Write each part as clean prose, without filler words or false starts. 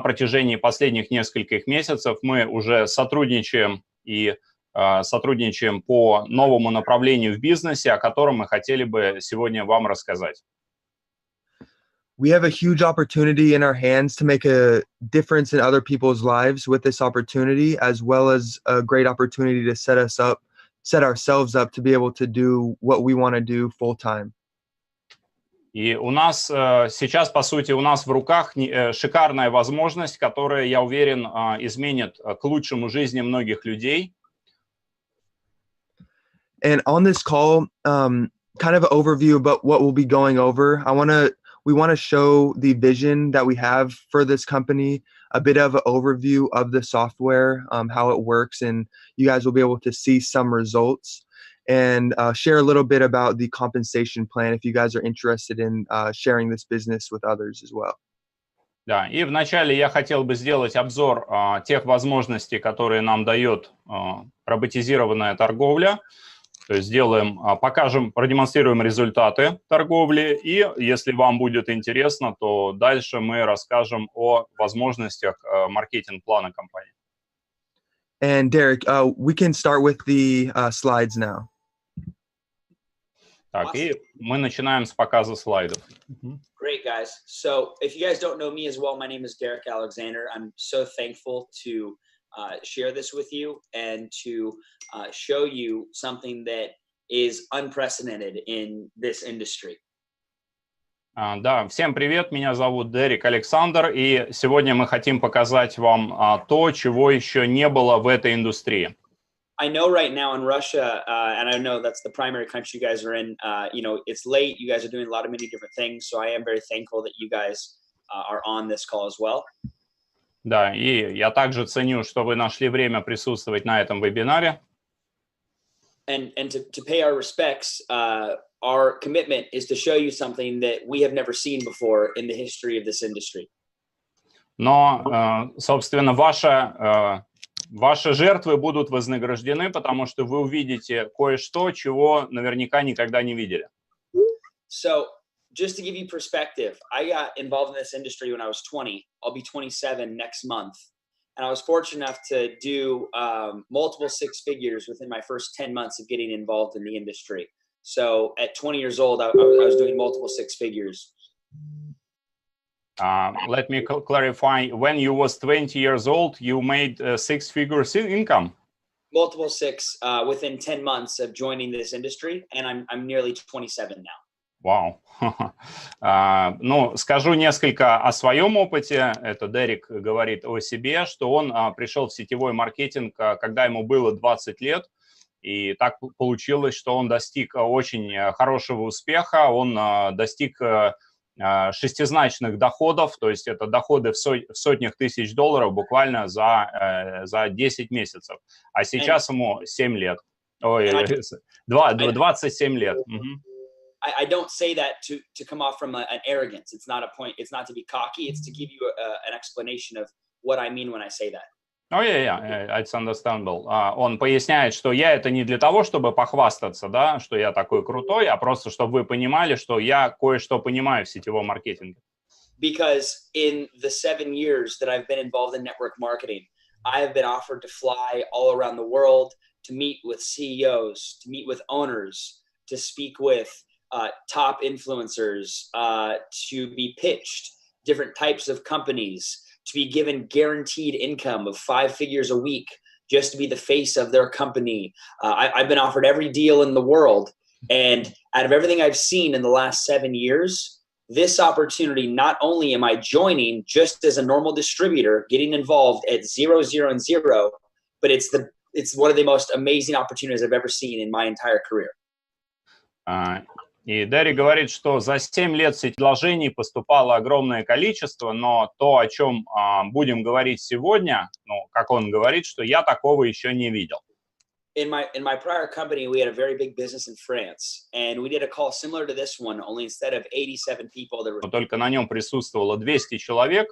протяжении последних нескольких месяцев мы уже сотрудничаем сотрудничаем по новому направлению в бизнесе, о котором мы хотели бы сегодня вам рассказать. We have a huge opportunity in our hands to make a difference in other people's lives with this opportunity, as well as a great opportunity to set ourselves up to be able to do what we want to do full time. И у нас сейчас, по сути, у нас в руках шикарная возможность, которая, я уверен, изменит к лучшему жизни многих людей. And on this call, kind of an overview about what we'll be going over. We want to show the vision that we have for this company, a bit of an overview of the software, how it works, and you guys will be able to see some results and share a little bit about the compensation plan if you guys are interested in sharing this business with others as well. Да, и вначале я хотел бы сделать обзор тех возможностей, которые нам дает роботизированная торговля. То есть покажем, продемонстрируем результаты торговли, и если вам будет интересно, то дальше мы расскажем о возможностях маркетинг-плана компании. And Derek, we can start with the slides now. Так, и мы начинаем с показа слайдов. Great, guys. So if you guys don't know me as well, my name is Derek Alexander. I'm so thankful to share this with you and to show you something that is unprecedented in this industry. Да, всем привет, меня зовут Дерек Александр, и сегодня мы хотим показать вам то, чего еще не было в этой индустрии. I know right now in Russia, and I know that's the primary country you guys are in, you know, it's late, you guys are doing many different things, so I am very thankful that you guys are on this call as well. Да, и я также ценю, что вы нашли время присутствовать на этом вебинаре. And to pay our respects, our commitment is to show you something that we have never seen before in the history of this industry. Но, собственно, ваши жертвы будут вознаграждены, потому что вы увидите кое-что, чего наверняка никогда не видели. So, just to give you perspective, I got involved in this industry when I was 20. I'll be 27 next month. And I was fortunate enough to do multiple six figures within my first 10 months of getting involved in the industry. So at 20 years old, I was doing multiple six figures. Let me clarify. When you was 20 years old, you made six figures in income? Multiple six within 10 months of joining this industry. And I'm nearly 27 now. Вау. Ну, скажу несколько о своем опыте. Это Дерек говорит о себе, что он пришел в сетевой маркетинг, когда ему было 20 лет. И так получилось, что он достиг очень хорошего успеха. Он достиг шестизначных доходов, то есть это доходы в сотнях тысяч долларов буквально за 10 месяцев. А сейчас ему 7 лет. Ой, 27 лет. I don't say that to come off from an arrogance. It's not a point. It's not to be cocky. It's to give you an explanation of what I mean when I say that. Oh, yeah, it's understandable. Он поясняет, что я это не для того, чтобы похвастаться, да, что я такой крутой, а просто, чтобы вы понимали, что я кое-что понимаю в сетевом маркетинге. Because in the 7 years that I've been involved in network marketing, I have been offered to fly all around the world, to meet with CEOs, to meet with owners, to speak with top influencers, to be pitched different types of companies, to be given guaranteed income of 5 figures a week just to be the face of their company. I've been offered every deal in the world. And out of everything I've seen in the last 7 years, this opportunity, not only am I joining just as a normal distributor, getting involved at 0, 0, and 0, but it's one of the most amazing opportunities I've ever seen in my entire career. И Дерри говорит, что за 7 лет предложений поступало огромное количество, но то, о чем будем говорить сегодня, ну, как он говорит, что я такого еще не видел. In my prior company, we had a very big business in France, and we did a call similar to this one, only instead of 87 people, there were... Только на нем присутствовало 200 человек,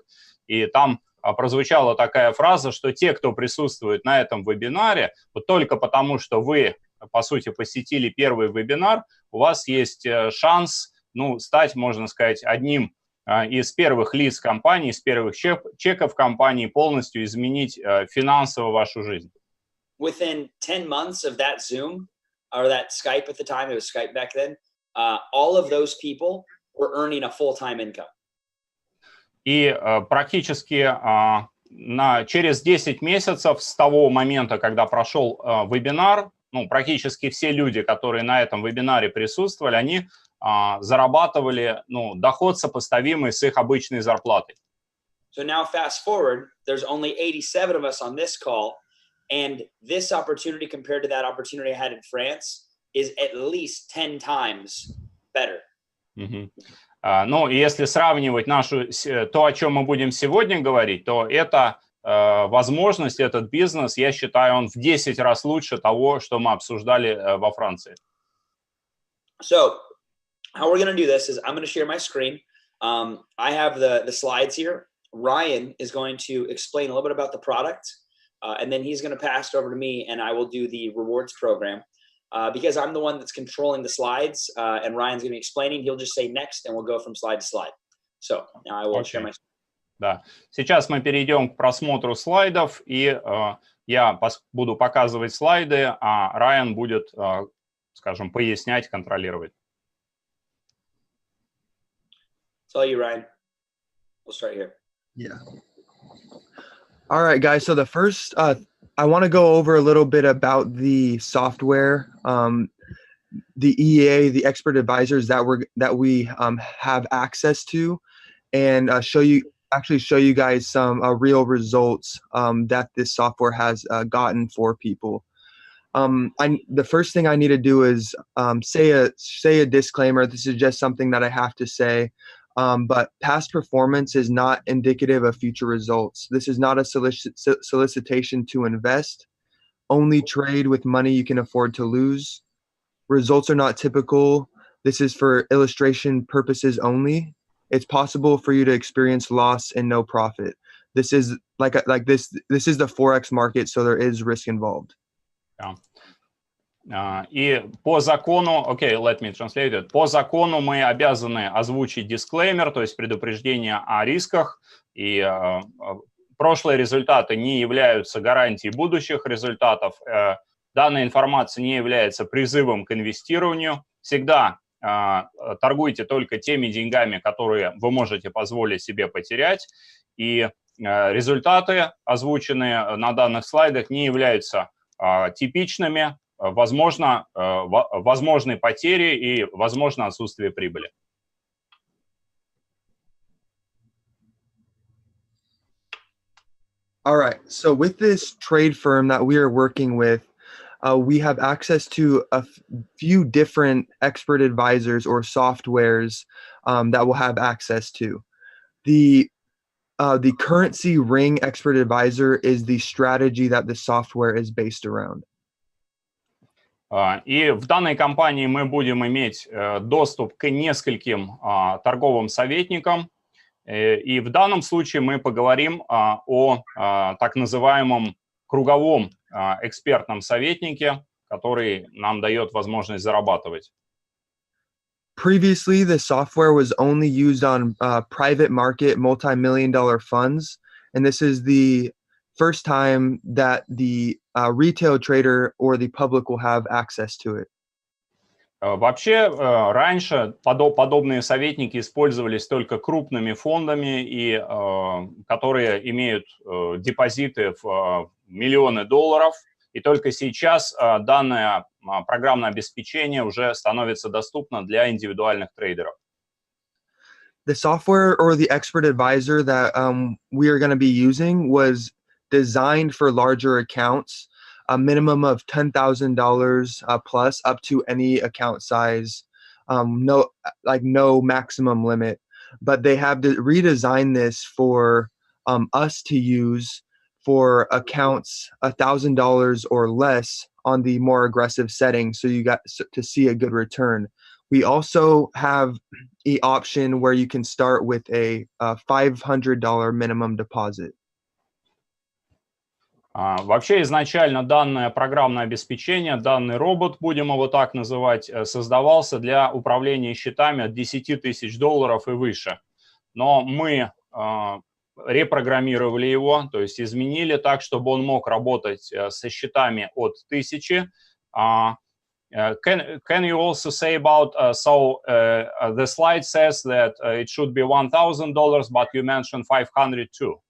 и там прозвучала такая фраза, что те, кто присутствует на этом вебинаре, вот только потому, что вы, по сути, посетили первый вебинар, у вас есть шанс, ну, стать, можно сказать, одним из первых лиц компании, из первых чеков компании полностью изменить финансово вашу жизнь. Within 10 months of that Zoom or that Skype at the time, it was Skype back then, all of those people were earning a full-time income. И практически через 10 месяцев с того момента, когда прошел вебинар, ну, практически все люди, которые на этом вебинаре присутствовали, они зарабатывали, ну, доход, сопоставимый с их обычной зарплатой. So now fast forward, there's only 87 of us on this call, and this opportunity compared to that opportunity I had in France is at least 10 times better. Ну, если сравнивать то, о чем мы будем сегодня говорить, то это возможность, этот бизнес, я считаю, он в 10 раз лучше того, что мы обсуждали во Франции. So, how we're going to do this is I'm going to share my screen. I have the slides here. Ryan is going to explain a little bit about the product, and then he's going to pass it over to me, and I will do the rewards program. Because I'm the one that's controlling the slides, and Ryan's going to be explaining, he'll just say next, and we'll go from slide to slide. So now I will share my screen. Да. Сейчас мы перейдем к просмотру слайдов, и я буду показывать слайды, а Райан будет, скажем, пояснять, контролировать. It's all you, Ryan. We'll start here. Yeah. All right, guys. So the first, I want to go over a little bit about the software, the EA, the expert advisors that we have access to, and show you guys some real results that this software has gotten for people. The first thing I need to do is say a disclaimer. This is just something that I have to say. But past performance is not indicative of future results. This is not a solicitation to invest. Only trade with money you can afford to lose. Results are not typical. This is for illustration purposes only. It's possible for you to experience loss and no profit. This is this is the Forex market, so there is risk involved. Yeah. И по закону, let me translate it. По закону мы обязаны озвучить дисклеймер, то есть предупреждение о рисках, и прошлые результаты не являются гарантией будущих результатов. Данная информация не является призывом к инвестированию. Всегда торгуйте только теми деньгами, которые вы можете позволить себе потерять, и результаты, озвученные на данных слайдах, не являются типичными. Возможны потери и возможно отсутствие прибыли. All right. So with this trade firm that we are working with, we have access to a few different expert advisors or softwares that we'll have access to. The currency ring expert advisor is the strategy that the software is based around. И в данной компании мы будем иметь доступ к нескольким торговым советникам. И в данном случае мы поговорим о так называемом круговом экспертном советнике, который нам дает возможность зарабатывать. Previously, the software was only used on private market multi-million-dollar funds, and this is the first time that the retail trader or the public will have access to it. Вообще, раньше подобные советники использовались только крупными фондами, и которые имеют депозиты в миллионы долларов, и только сейчас данное программное обеспечение уже становится доступно для индивидуальных трейдеров. The software or the expert advisor that we are going to be using was designed for larger accounts, a minimum of $10,000 plus up to any account size, no maximum limit. But they have to redesign this for us to use for accounts $1,000 or less on the more aggressive setting, so you got to see a good return. We also have the option where you can start with a $500 minimum deposit. Вообще изначально данное программное обеспечение, данный робот, будем его так называть, создавался для управления счетами от $10 000 и выше. но мы репрограммировали его, то есть изменили так, чтобы он мог работать со счетами от 1000. Can you also say about, the slide says that it should be $1,000, but you mentioned 500 too.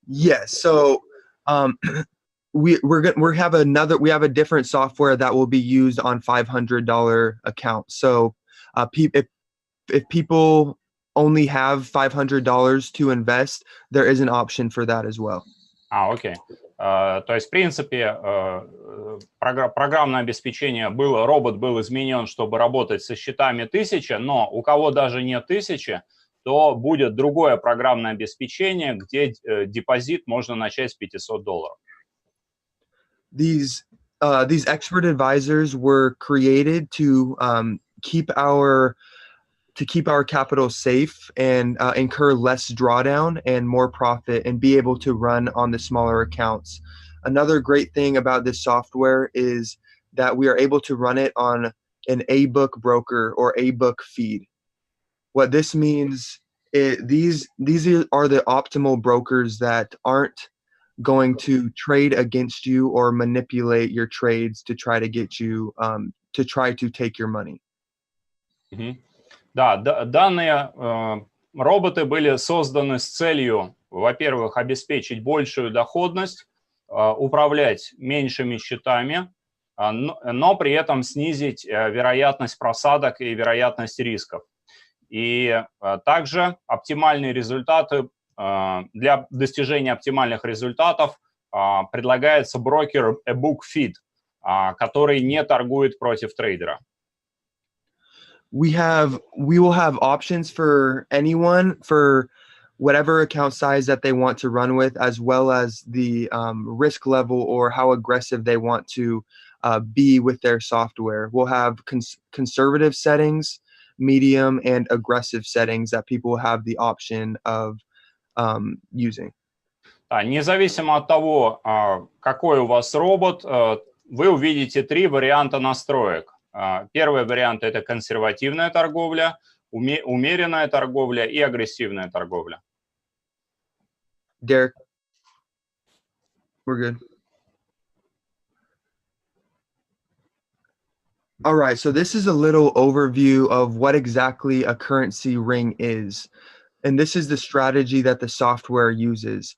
Yes. So we have a different software that will be used on $500 accounts. So if people only have $500 to invest, there is an option for that as well. Окей. То есть, в принципе, программное обеспечение робот был изменен, чтобы работать со счетами 1000, но у кого даже нет 1000, то будет другое программное обеспечение, где депозит можно начать с $500. These expert advisors were created to keep our capital safe and incur less drawdown and more profit and be able to run on the smaller accounts. Another great thing about this software is that we are able to run it on an A-book broker or A-book feed. What this means is these are the optimal brokers that aren't going to trade against you or manipulate your trades to try to get you to try to take your money. Да, данные роботы были созданы с целью, во-первых, обеспечить большую доходность, управлять меньшими счетами, но при этом снизить вероятность просадок и вероятность рисков. И также оптимальные результаты, для достижения оптимальных результатов предлагается брокер A-Book Feed, который не торгует против трейдера. We will have options for anyone for whatever account size that they want to run with, as well as the risk level or how aggressive they want to be with their software. We'll have conservative settings, medium, and aggressive settings that people will have the option of using. Независимо от того, какой у вас робот, вы увидите 3 варианта настроек. Первый вариант – это консервативная торговля, умеренная торговля и агрессивная торговля. Derek, we're good. All right, so this is a little overview of what exactly a currency ring is. And this is the strategy that the software uses.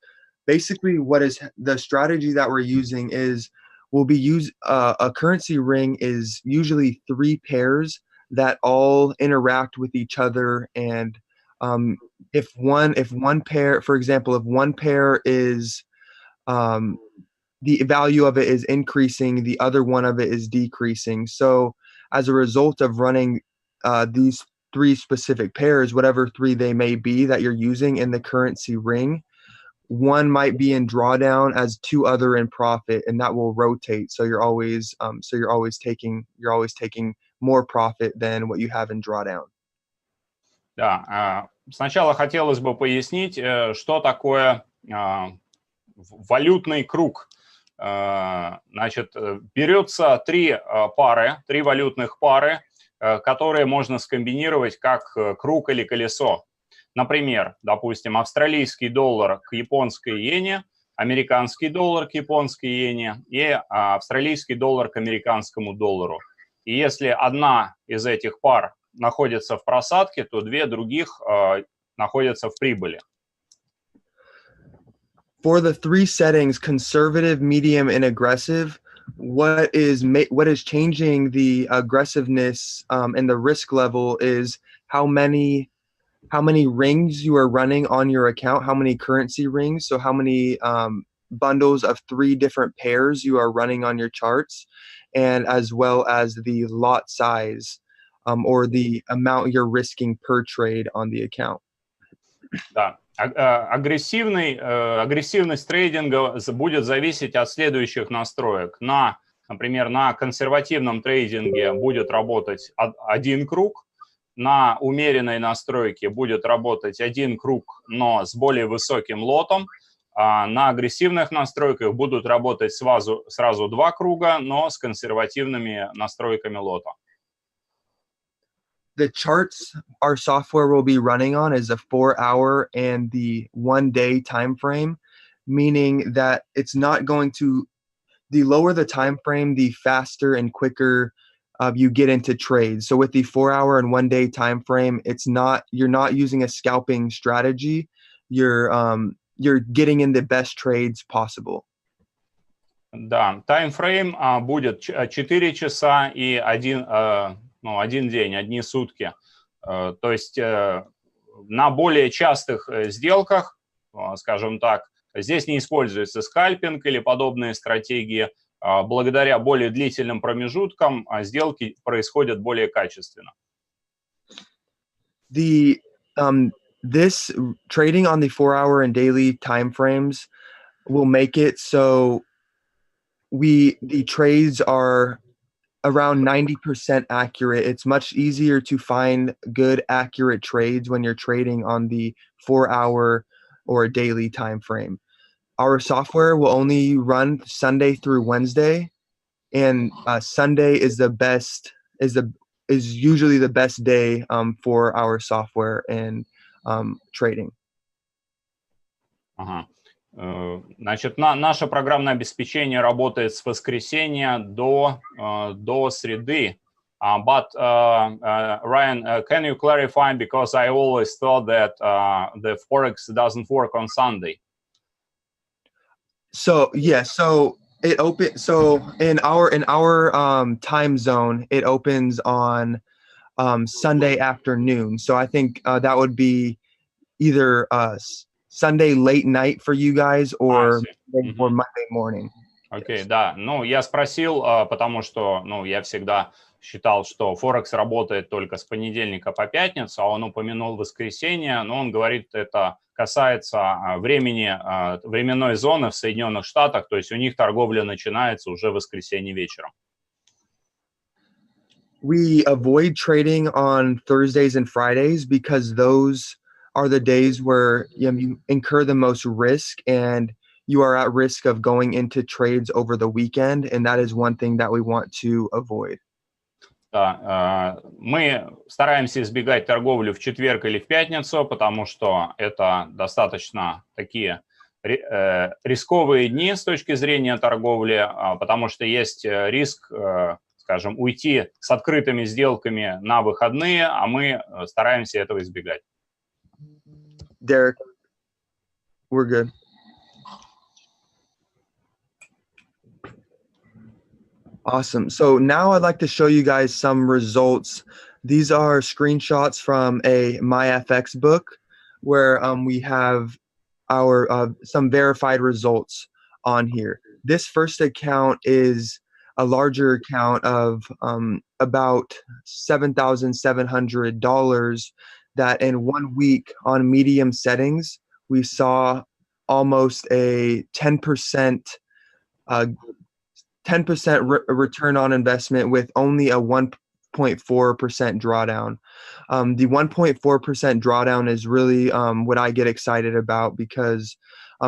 Basically, what is the strategy that we're using is a currency ring is usually 3 pairs that all interact with each other. And if one pair, for example, if one pair is the value of it is increasing, the other one of it is decreasing. So as a result of running these 3 specific pairs, whatever 3 they may be that you're using in the currency ring, one might be in drawdown as 2 other in profit, and that will rotate. So you're always taking more profit than what you have in drawdown. Да, сначала хотелось бы пояснить, что такое валютный круг. Значит, берется 3 валютных пары, которые можно скомбинировать как круг или колесо. Например, допустим, австралийский доллар к японской иене, американский доллар к японской иене и австралийский доллар к американскому доллару. И если одна из этих пар находится в просадке, то 2 других находятся в прибыли. For the 3 settings, conservative, medium, and aggressive, what is changing the aggressiveness and the risk level is how many rings you are running on your account, how many currency rings, so how many bundles of 3 different pairs you are running on your charts, and as well as the lot size or the amount you're risking per trade on the account. Да. Агрессивность трейдинга будет зависеть от следующих настроек. Например, на консервативном трейдинге будет работать 1 круг, на умеренной настройке будет работать 1 круг, но с более высоким лотом, а на агрессивных настройках будут работать сразу 2 круга, но с консервативными настройками лота. the charts our software will be running on is a 4-hour and the 1-day time frame, meaning that it's not going to, the lower the time frame, the faster and quicker you get into trades. So with the 4-hour and 1-day time frame, you're not using a scalping strategy. You're getting in the best trades possible. Да, таймфрейм будет 4 часа и один день, одни сутки. То есть на более частых сделках, скажем так, здесь не используется скальпинг или подобные стратегии. Благодаря более длительным промежуткам сделки происходят более качественно. This trading on the 4-hour and daily time frames will make it so the trades are around 90% accurate. It's much easier to find good, accurate trades when you're trading on the 4-hour or daily time frame. Our software will only run Sunday through Wednesday, and Sunday is usually the best day for our software and trading. Ага. Значит, наше программное обеспечение работает с воскресенья до среды. But Ryan, can you clarify, because I always thought that the Forex doesn't work on Sunday. So yeah, so it opens. So in our time zone, it opens on Sunday afternoon. So I think that would be either Sunday late night for you guys or Monday morning. Окей, да. Ну, я спросил, потому что, я всегда считал, что Форекс работает только с понедельника по пятницу, а он упомянул воскресенье, но он говорит, это касается временной зоны в Соединенных Штатах, то есть у них торговля начинается уже в воскресенье вечером. We avoid trading on Thursdays and Fridays because those are the days where you incur the most risk and you are at risk of going into trades over the weekend, and that is one thing that we want to avoid. Да, мы стараемся избегать торговли в четверг или в пятницу, потому что это достаточно такие рисковые дни с точки зрения торговли, потому что есть риск, скажем, уйти с открытыми сделками на выходные, а мы стараемся этого избегать. Derek, we're good. Awesome. So now I'd like to show you guys some results. These are screenshots from a MyFX book where we have our some verified results on here. This first account is a larger account of about $7,700 that in 1 week on medium settings, we saw almost a 10% return on investment with only a 1.4% drawdown. The 1.4% drawdown is really what I get excited about because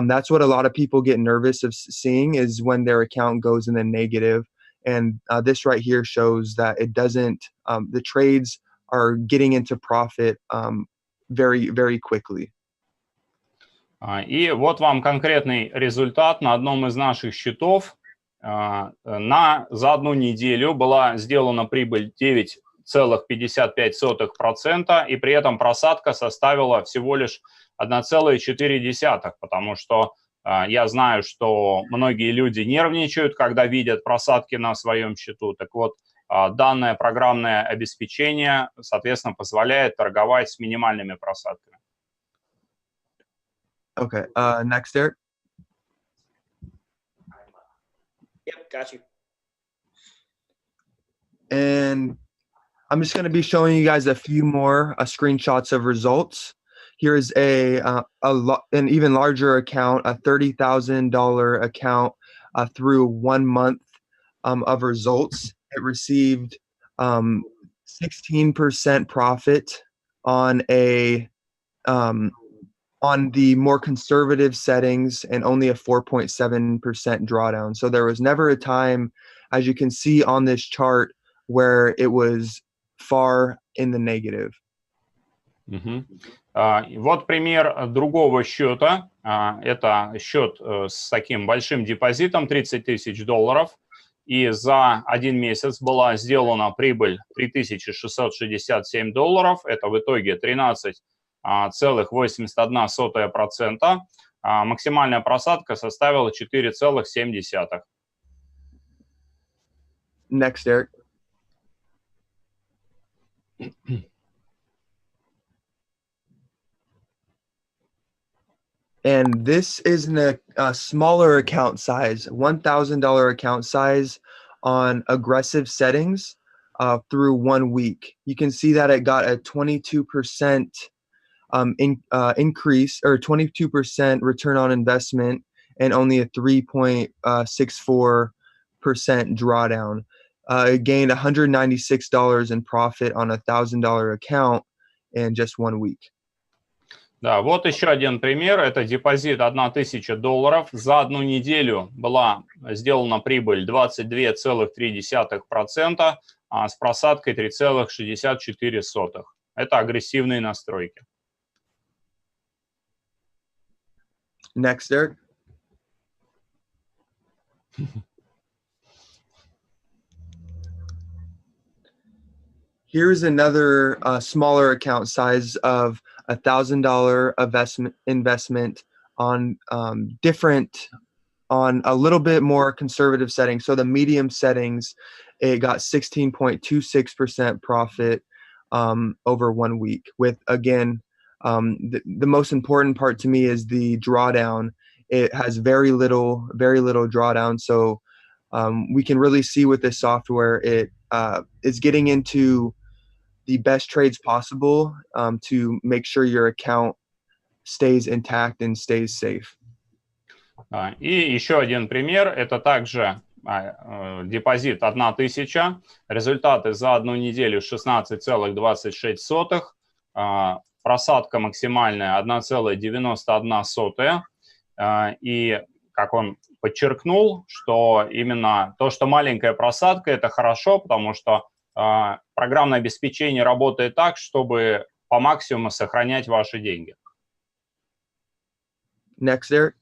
that's what a lot of people get nervous of seeing is when their account goes in the negative. And this right here shows that it doesn't, the trades are getting into profit very, very quickly. И вот вам конкретный результат на одном из наших счетов. За одну неделю была сделана прибыль 9,55%, и при этом просадка составила всего лишь 1,4%, потому что я знаю, что многие люди нервничают, когда видят просадки на своем счету. Так вот, данное программное обеспечение, соответственно, позволяет торговать с минимальными просадками. Okay, next, Derek. Yep, got you. And I'm just going to be showing you guys a few more screenshots of results. Here is an even larger account, a $30,000 account through 1 month of results. It received 16% profit on on the more conservative settings and only a 4.7% drawdown. So there was never a time, as you can see on this chart, where it was far in the negative. Вот пример другого счета. Это счет с таким большим депозитом, $30 тысяч. И за один месяц была сделана прибыль $3667. Это в итоге 13,81%. Максимальная просадка составила 4,7. Next, Derek. And this is a smaller account size, $1,000 account size on aggressive settings through 1 week. You can see that it got a 22% increase, or 22% return on investment, and only a 3.64% drawdown. It gained $196 in profit on a $1,000 account in just 1 week. Да, вот еще один пример. Это депозит $1000. За одну неделю была сделана прибыль 22,3%, с просадкой 3,64. Это агрессивные настройки. Next, Derek. Here's another smaller account size of $1,000 investment on on a little bit more conservative settings. So the medium settings, it got 16.26% profit over 1 week. With, again, the most important part to me is the drawdown. It has very little drawdown. So we can really see with this software, it is getting into the best trades possible to make sure your account stays intact and stays safe. И еще один пример. Это также депозит 1000. Результаты за одну неделю 16,26. Просадка максимальная 1,91. И, как он подчеркнул, что именно то, что маленькая просадка, это хорошо, потому что программное обеспечение работает так, чтобы по максимуму сохранять ваши деньги. Next, Eric.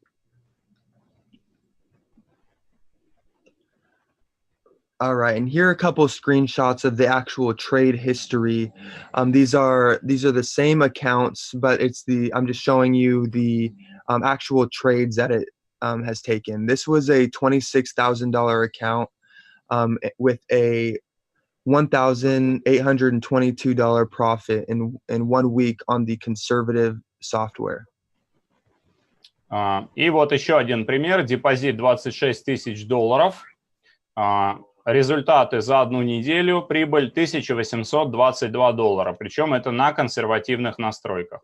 All right, and here are a couple of screenshots of the actual trade history. These are the same accounts, but I'm just showing you the actual trades that it has taken. This was a $26,000 account with a $1,822 profit in 1 week on the conservative software. И вот еще один пример. Депозит $26 тысяч. Результаты за одну неделю, прибыль $1822. Причем это на консервативных настройках.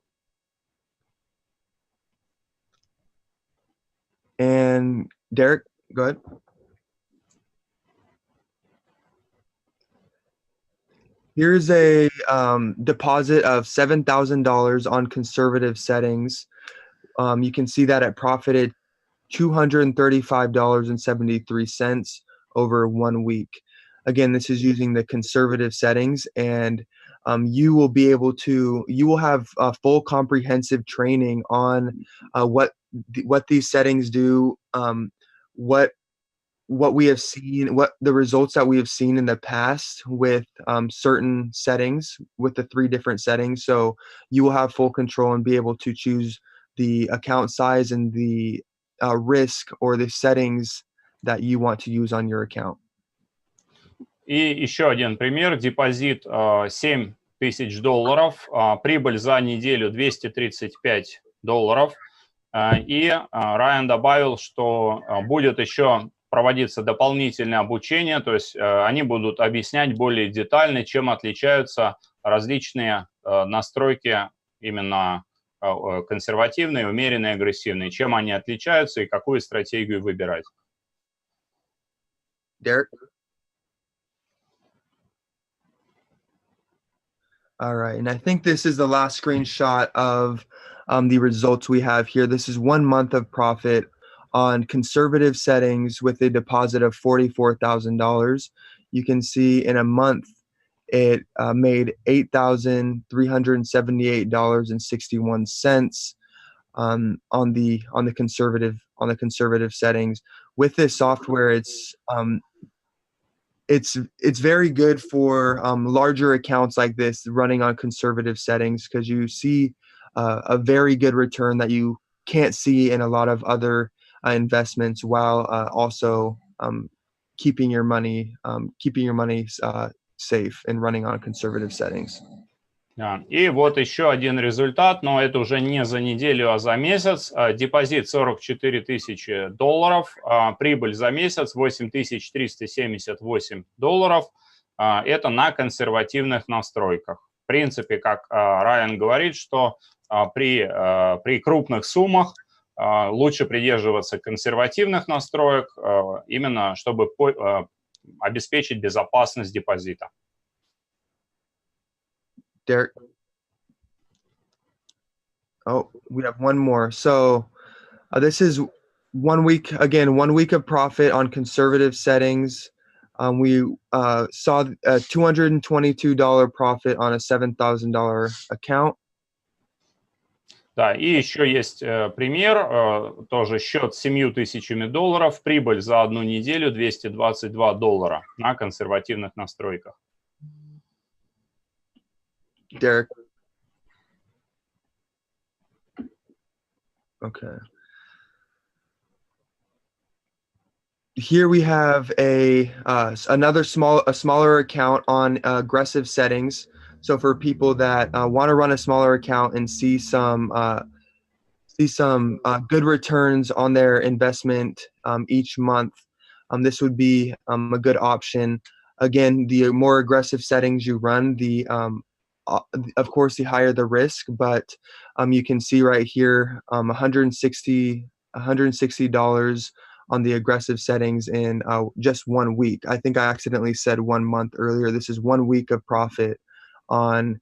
And Derek, go ahead. Here's a deposit of $7,000 on conservative settings. You can see that it profited $235.73 over 1 week. Again, this is using the conservative settings, and you will have full comprehensive training on what these settings do, what we have seen, what the results that we have seen in the past with certain settings, with the 3 different settings. So you will have full control and be able to choose the account size and the risk or the settings that you want to use on your account. И еще один пример. Депозит $7 тысяч. Прибыль за неделю $235. И Райан добавил, что будет еще проводиться дополнительное обучение, то есть они будут объяснять более детально, чем отличаются различные настройки, именно консервативные, умеренные, агрессивные, чем они отличаются и какую стратегию выбирать. Derek? All right, and I think this is the last screenshot of the results we have here. This is 1 month of profit on conservative settings with a deposit of $44,000. You can see in a month it made $8,378.61 on the conservative settings. With this software, it's very good for larger accounts like this running on conservative settings, because you see a very good return that you can't see in a lot of other investments, while also keeping your money safe and running on conservative settings. И вот еще один результат, но это уже не за неделю, а за месяц. Депозит $44 тысячи, прибыль за месяц $8378. Это на консервативных настройках. В принципе, как Райан говорит, что при крупных суммах лучше придерживаться консервативных настроек, именно чтобы обеспечить безопасность депозита. Derek. Oh, we have one more. So this is 1 week, again, 1 week of profit on conservative settings. We saw a $222 profit on a $7,000 account. Да, и еще есть пример, тоже счет с $7 тысячами, прибыль за одну неделю $222 на консервативных настройках. Derek. Okay. Here we have another smaller account on aggressive settings. So for people that want to run a smaller account and see some good returns on their investment each month, this would be a good option. Again, the more aggressive settings you run, of course, the higher the risk, but you can see right here, $160 on the aggressive settings in just 1 week. I think I accidentally said 1 month earlier. This is 1 week of profit on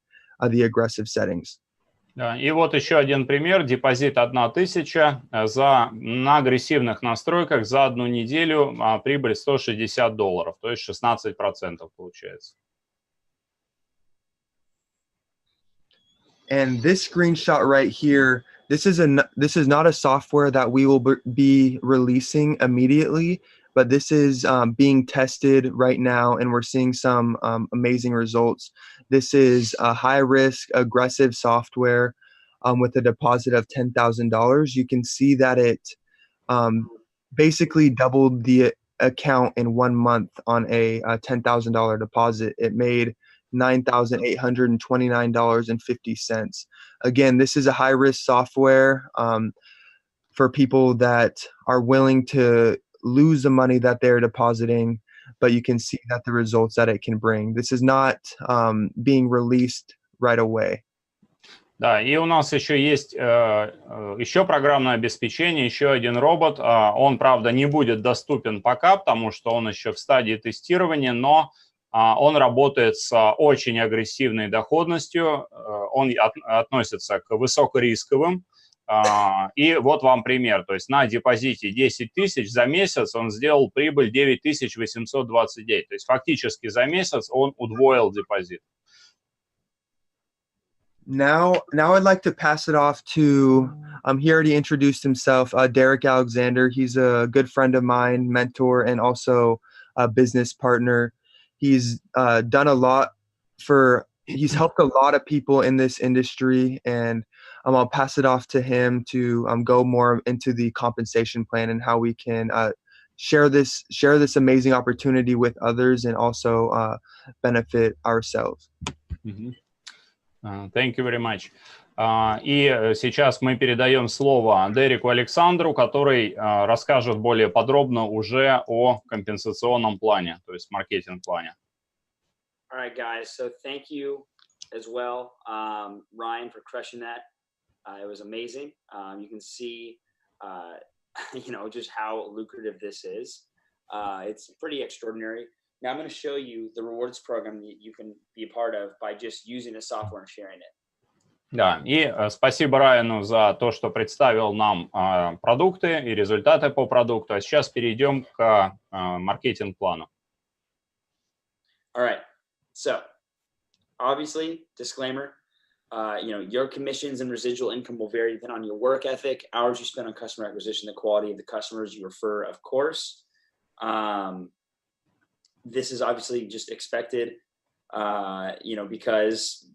the aggressive settings. Да, и вот еще один пример. Депозит 1000 на агрессивных настройках за одну неделю, прибыль $160, то есть 16% получается. And this screenshot right here, this is not a software that we will be releasing immediately, but this is being tested right now, and we're seeing some amazing results. This is a high-risk, aggressive software with a deposit of $10,000. You can see that it basically doubled the account in 1 month on a $10,000 deposit. It made $9,829.50. Again, this is a high-risk software for people that are willing to lose the money that they're depositing, but you can see that the results that it can bring. This is not being released right away. Да, и у нас еще есть еще программное обеспечение, еще один робот. Он, правда, не будет доступен пока, потому что он еще в стадии тестирования, но он работает с очень агрессивной доходностью, он относится к высокорисковым. И вот вам пример. То есть на депозите 10 тысяч за месяц он сделал прибыль 9829. То есть фактически за месяц он удвоил депозит. Now I'd like to pass it off to, he already introduced himself, Derek Alexander. He's a good friend of mine, mentor, and also a business partner. He's done a lot he's helped a lot of people in this industry, and I'll pass it off to him to go more into the compensation plan and how we can share this amazing opportunity with others and also benefit ourselves. Thank you very much. И сейчас мы передаем слово Дереку Александру, который расскажет более подробно уже о компенсационном плане, то есть маркетинг-плане. All right, guys. So thank you as well, Ryan, for crushing that. It was amazing. You can see, just how lucrative this is. It's pretty extraordinary. Now I'm going to show you the rewards program that you can be a part of by just using the software and sharing it. Да, и спасибо Райану за то, что представил нам продукты и результаты по продукту. А сейчас перейдем к маркетинг-плану. All right. So Obviously, disclaimer, your commissions and residual income will vary depending on your work ethic, hours you spend on customer acquisition, the quality of the customers you refer, of course. This is obviously just expected, because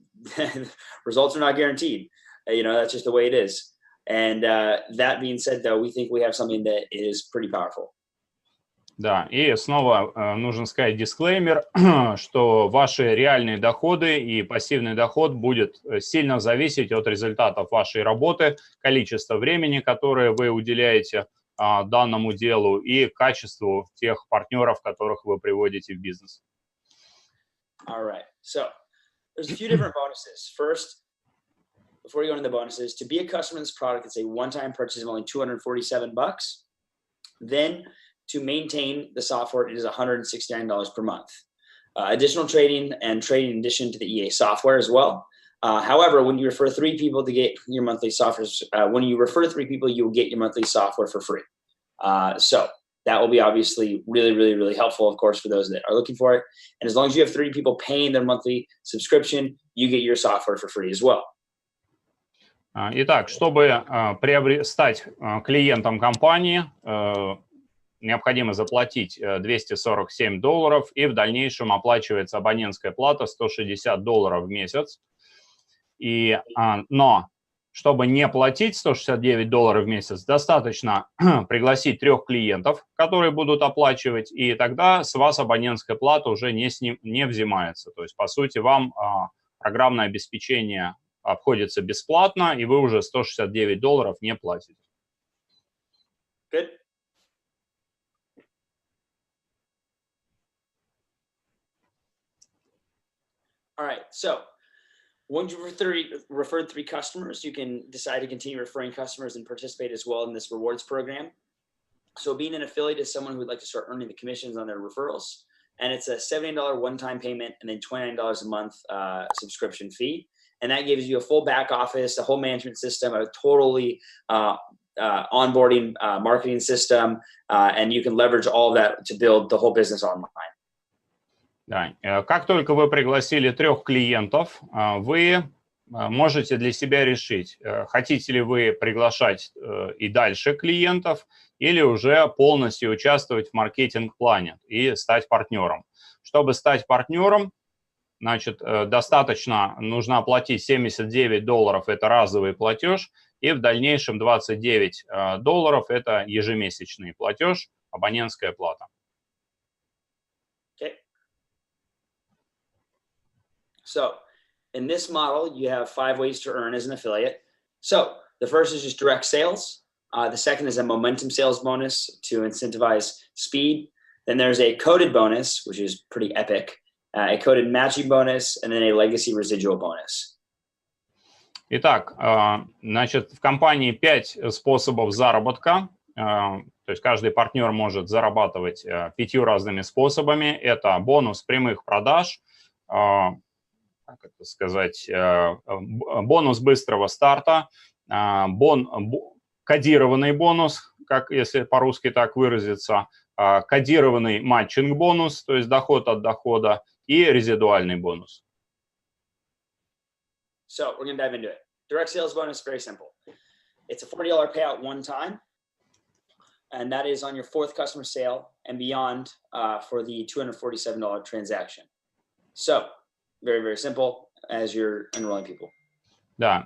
results are not guaranteed. That's just the way it is. And that being said, though, we think we have something that is pretty powerful. Да, и снова нужно сказать дисклеймер, что ваши реальные доходы и пассивный доход будет сильно зависеть от результатов вашей работы, количества времени, которое вы уделяете данному делу, и качеству тех партнеров, которых вы приводите в бизнес. All right. So there's a few different bonuses. First, before you go into the bonuses, to be a customer in this product, it's a one-time purchase of only $247. Then to maintain the software, it is $169 per month. Additional trading in addition to the EA software as well. However, when you refer 3 people to get your monthly software, you will get your monthly software for free. So that will be obviously really, really, really helpful, of course, for those that are looking for it. And as long as you have 3 people paying their monthly subscription, you get your software for free as well. Итак, чтобы стать клиентом компании, необходимо заплатить $247, и в дальнейшем оплачивается абонентская плата $160 в месяц. Но чтобы не платить $169 в месяц, достаточно пригласить 3 клиентов, которые будут оплачивать, и тогда с вас абонентская плата уже не взимается. То есть, по сути, вам программное обеспечение обходится бесплатно, и вы уже $169 не платите. Good. All right, so once you've referred 3 customers, you can decide to continue referring customers and participate as well in this rewards program. So being an affiliate is someone who would like to start earning the commissions on their referrals. And it's a $70 one-time payment and then $29 a month subscription fee. And that gives you a full back office, a whole management system, a totally onboarding marketing system, and you can leverage all of that to build the whole business online. Да. Как только вы пригласили 3 клиентов, вы можете для себя решить, хотите ли вы приглашать и дальше клиентов, или уже полностью участвовать в маркетинг-плане и стать партнером. Чтобы стать партнером, значит, нужно оплатить $79, это разовый платеж, и в дальнейшем $29 это ежемесячный платеж, абонентская плата. So in this model, you have 5 ways to earn as an affiliate. So the first is just direct sales. The second is a momentum sales bonus to incentivize speed. Then there's a coded bonus, which is pretty epic, a coded matching bonus, and then a legacy residual bonus. Итак, значит, в компании 5 способов заработка. То есть каждый партнер может зарабатывать 5 разными способами. Это бонус прямых продаж, как это сказать, бонус быстрого старта, кодированный бонус, как если по-русски так выразиться, кодированный матчинг-бонус, то есть доход от дохода, и резидуальный бонус. So we're going to dive into it. Direct sales bonus, very simple. It's a $40 payout one time, and that is on your 4th customer sale and beyond for the $247 transaction. So very, very simple as you're enrolling people. Да.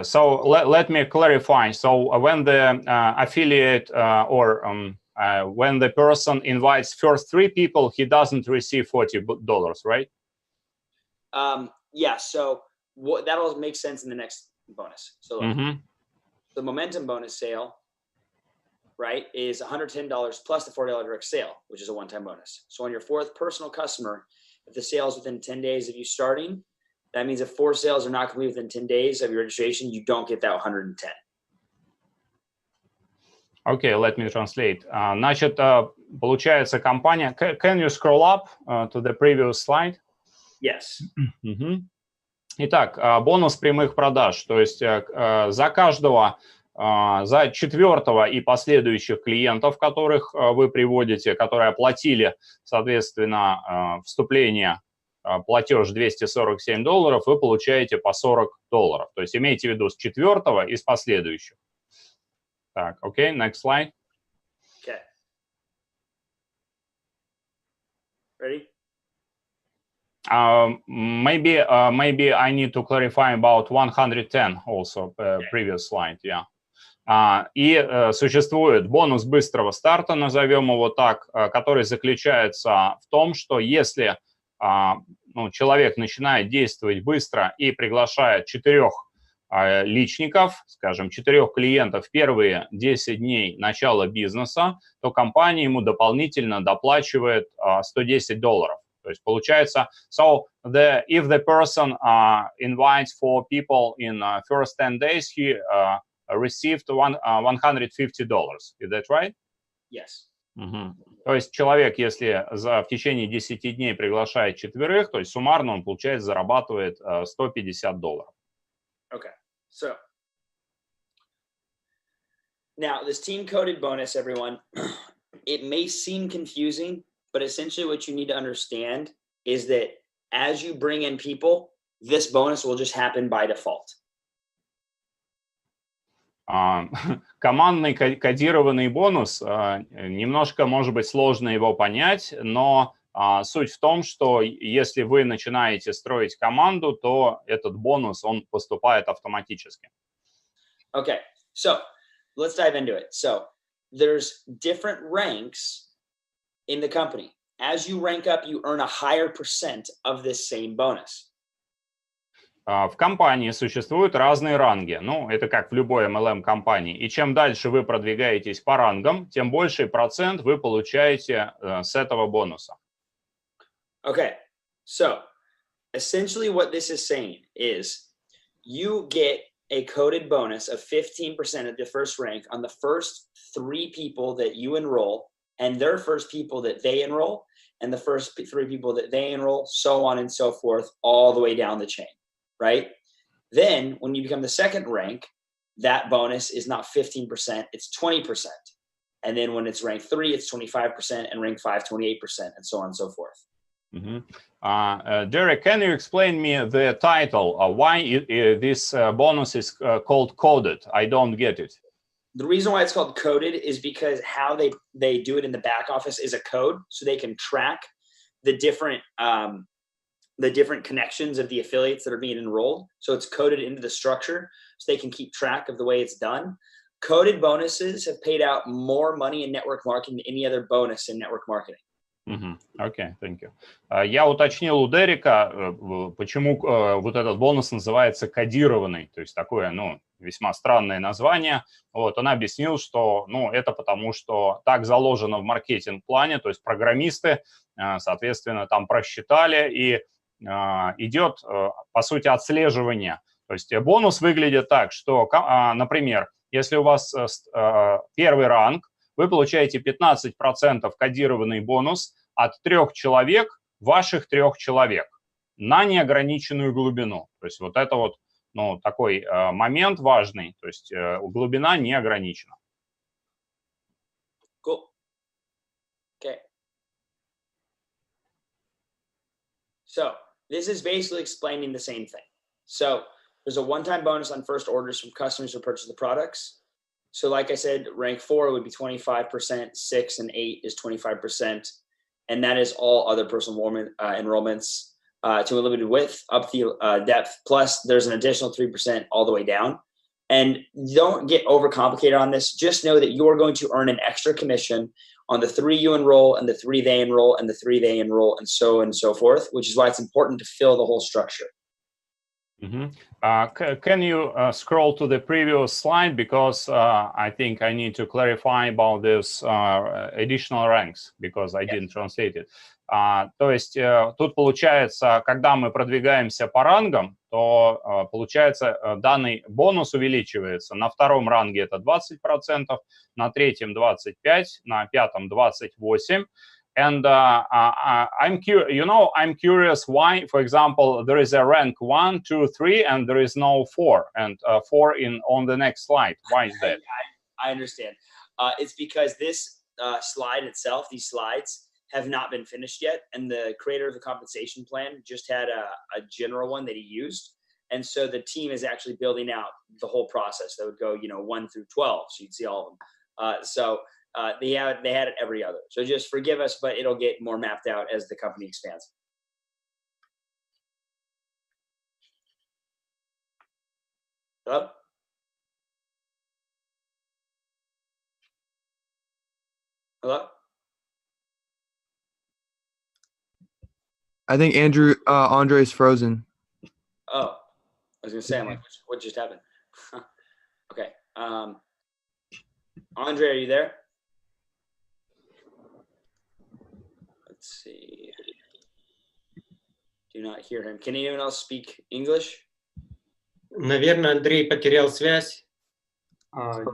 So let me clarify. So when the affiliate when the person invites first 3 people, he doesn't receive $40, right? Yeah. So that'll make sense in the next bonus. So the momentum bonus sale, right, is $110 plus the $40 direct sale, which is a one-time bonus. So on your 4th personal customer, if the sale is within 10 days of you starting, that means if 4 sales are not complete within 10 days of your registration, you don't get that 110. Okay, let me translate. Значит, получается компания... Can you scroll up to the previous slide? Yes. Итак, бонус прямых продаж. То есть за каждого, за 4-го и последующих клиентов, которых вы приводите, которые оплатили, соответственно, вступление платеж $247, вы получаете по $40. То есть имейте в виду с 4-го и с последующих. Так, окей, next slide. Okay. Ready? Maybe I need to clarify about 110 also, previous slide, yeah. И существует бонус быстрого старта, назовем его так, который заключается в том, что если человек начинает действовать быстро и приглашает 4 личников, скажем, 4 клиентов в первые 10 дней начала бизнеса, то компания ему дополнительно доплачивает $110. То есть получается, so if the person invites 4 people in first 10 days, he received $150. Is that right? Yes. То есть человек, если в течение 10 дней приглашает 4, то есть суммарно он, получается, зарабатывает $150. Okay. So now this team coded bonus, everyone, it may seem confusing, but essentially what you need to understand is that as you bring in people, this bonus will just happen by default. Командный кодированный бонус, немножко, может быть, сложно его понять, но суть в том, что если вы начинаете строить команду, то этот бонус, он поступает автоматически. Okay, so let's dive into it. So there's different ranks in the company. As you rank up, you earn a higher percent of this same bonus. В компании существуют разные ранги. Ну, это как в любой MLM-компании. И чем дальше вы продвигаетесь по рангам, тем больший процент вы получаете с этого бонуса. Okay, so essentially what this is saying is you get a coded bonus of 15% at the first rank on the first 3 people that you enroll and their first people that they enroll and the first 3 people that they enroll, so on and so forth, all the way down the chain, right? Then when you become the second rank, that bonus is not 15%, it's 20%. And then when it's rank 3, it's 25%, and rank 5, 28%, and so on and so forth. Derek, can you explain me the title? Why this bonus is called coded? I don't get it. The reason why it's called coded is because how they do it in the back office is a code, so they can track the different connections of the affiliates that are being enrolled. So it's coded into the structure, so they can keep track of the way it's done. Coded bonuses have paid out more money in network marketing than any other bonus in network marketing. Окей, thank you. Я уточнил у Дерека, почему вот этот бонус называется кодированный, то есть такое, весьма странное название. Вот, он объяснил, что, это потому, что так заложено в маркетинг-плане, то есть программисты, соответственно, там просчитали, и идет, по сути, отслеживание. То есть бонус выглядит так, что, например, если у вас первый ранг, вы получаете 15% кодированный бонус от 3 человек, ваших 3 человек, на неограниченную глубину. То есть вот это вот, такой момент важный, то есть глубина не ограничена. Cool. Okay. So this is basically explaining the same thing. So there's a one-time bonus on first orders from customers who purchase the products. So like I said, rank 4 would be 25%, 6 and 8 is 25%. And that is all other personal enrollments to a limited width, up the depth. Plus there's an additional 3% all the way down. And don't get overcomplicated on this. Just know that you're going to earn an extra commission on the 3 you enroll and the 3 they enroll and the 3 they enroll and so forth, which is why it's important to fill the whole structure. Can you scroll to the previous slide, because I think I need to clarify about this additional ranks, because I didn't translate it. То есть тут получается, когда мы продвигаемся по рангам, то получается данный бонус увеличивается. На втором ранге это 20%, на третьем 25%, на пятом 28%. And I'm curious why, for example, there is a rank 1, 2, 3, and there is no 4, and 4 on the next slide. Why is that? I understand. It's because this slide itself, these slides, have not been finished yet. And the creator of the compensation plan just had a general one that he used. And so the team is actually building out the whole process that would go, 1 through 12. So you'd see all of them. They had it every other. So just forgive us, but it'll get more mapped out as the company expands. Hello? Hello? I think Andre is frozen. Oh, I was gonna say, I'm like, what just happened? Okay. Andre, are you there? Let's see. Do not hear him. Can anyone else speak English? Наверное, Андрей потерял связь.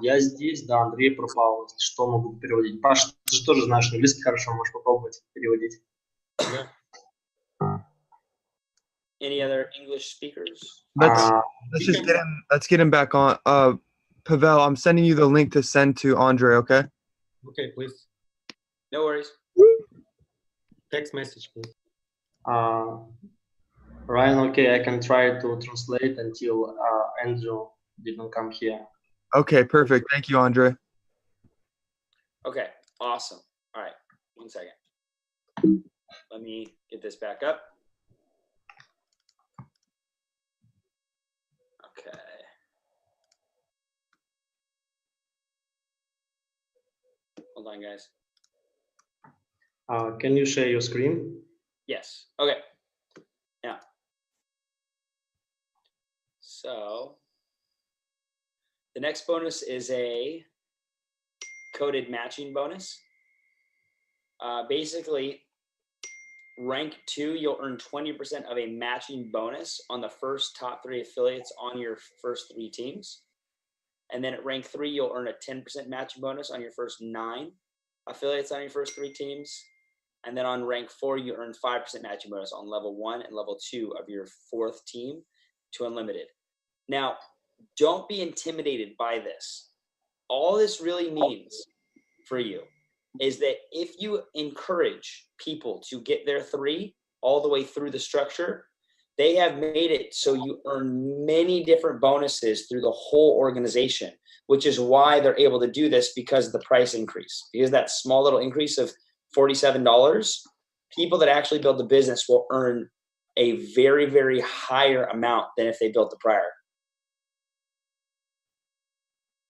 Я здесь, да, Андрей пропал. Что могу переводить? Паш, ты же тоже знаешь английский хорошо, можешь попробовать переводить. Any other English speakers? Let's get him back on. Pavel, I'm sending you the link to send to Andre, okay? Okay, please. No worries. Text message, please. Ryan, okay, I can try to translate until Andrew didn't come here. Okay, perfect. Thank you, Andre. Okay, awesome. All right, 1 second. Let me get this back up. Okay. Hold on, guys. Can you share your screen? Yes. Okay. Now, so the next bonus is a coded matching bonus. Basically, rank 2, you'll earn 20% of a matching bonus on the first top 3 affiliates on your first 3 teams. And then at rank 3, you'll earn a 10% matching bonus on your first 9 affiliates on your first 3 teams. And then on rank 4, you earn 5% matching bonus on level 1 and level 2 of your 4th team to unlimited. Now, don't be intimidated by this. All this really means for you is that if you encourage people to get their 3 all the way through the structure, they have made it so you earn many different bonuses through the whole organization, which is why they're able to do this, because of the price increase. Because that small little increase of $47, people that actually build the business will earn a very, very higher amount than if they built the prior.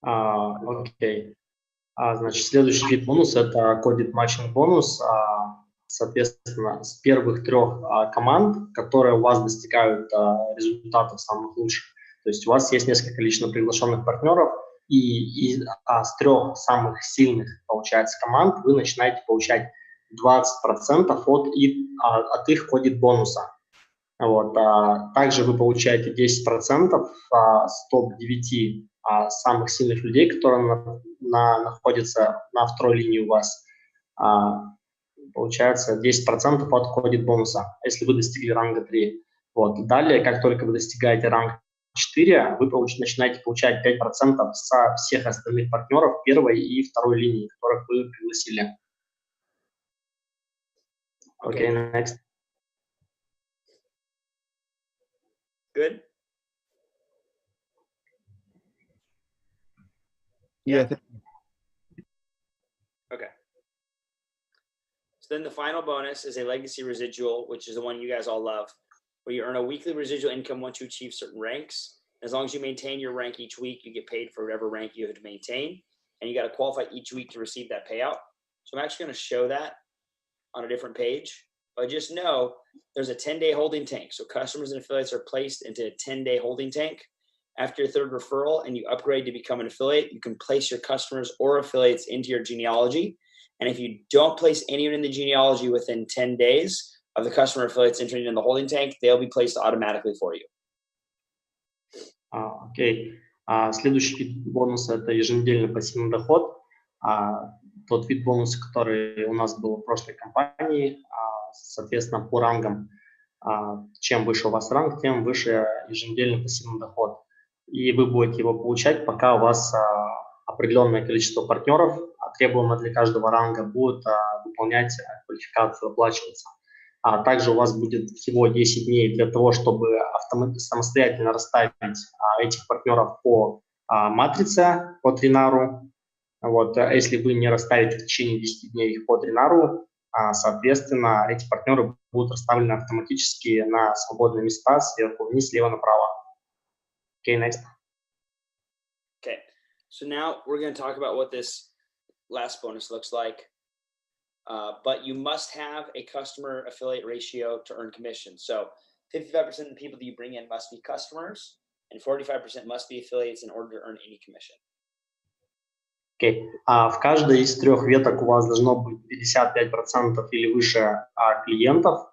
Окей. Значит, следующий вид бонуса – это кодит матчинг бонус. Соответственно, с первых 3 команд, которые у вас достигают результатов самых лучших. То есть у вас есть несколько лично приглашенных партнеров, и с 3 самых сильных, получается, команд вы начинаете получать 20% от их кодит бонуса. Вот. Также вы получаете 10% с топ-9 самых сильных людей, которые находятся на 2-й линии у вас. Получается 10% от кодит бонуса, если вы достигли ранга 3. Вот. Далее, как только вы достигаете ранга 4, вы начинаете получать 5% со всех остальных партнеров 1-й и 2-й линии, которых вы пригласили. Okay, next. Good? Yeah. Okay. So then the final bonus is a legacy residual, which is the one you guys all love, where you earn a weekly residual income once you achieve certain ranks. As long as you maintain your rank each week, you get paid for whatever rank you have to maintain, and you got to qualify each week to receive that payout. So I'm actually going to show that on a different page, but just know there's a 10-day holding tank. So customers and affiliates are placed into a 10-day holding tank. After your 3rd referral and you upgrade to become an affiliate, you can place your customers or affiliates into your genealogy. And if you don't place anyone in the genealogy within 10 days of the customer affiliates entering in the holding tank, they'll be placed automatically for you. Окей. Следующий вид бонуса – это еженедельный пассивный доход. Тот вид бонуса, который у нас был в прошлой компании, соответственно, по рангам. Чем выше у вас ранг, тем выше еженедельный пассивный доход. И вы будете его получать, пока у вас определенное количество партнеров, требуемое для каждого ранга, будут выполнять квалификацию, оплачиваться. А также у вас будет всего 10 дней для того, чтобы самостоятельно расставить этих партнеров по матрице, по тринару. Вот, если вы не расставите в течение 10 дней их по тринару, соответственно, эти партнеры будут расставлены автоматически на свободные места сверху вниз, слева направо. Okay, next. Okay, so now we're going to talk about what this last bonus looks like. But you must have a customer affiliate ratio to earn commission. So 55% of the people that you bring in must be customers, and 45% must be affiliates in order to earn any commission. Okay. В каждой из трех веток у вас должно быть 55% или выше клиентов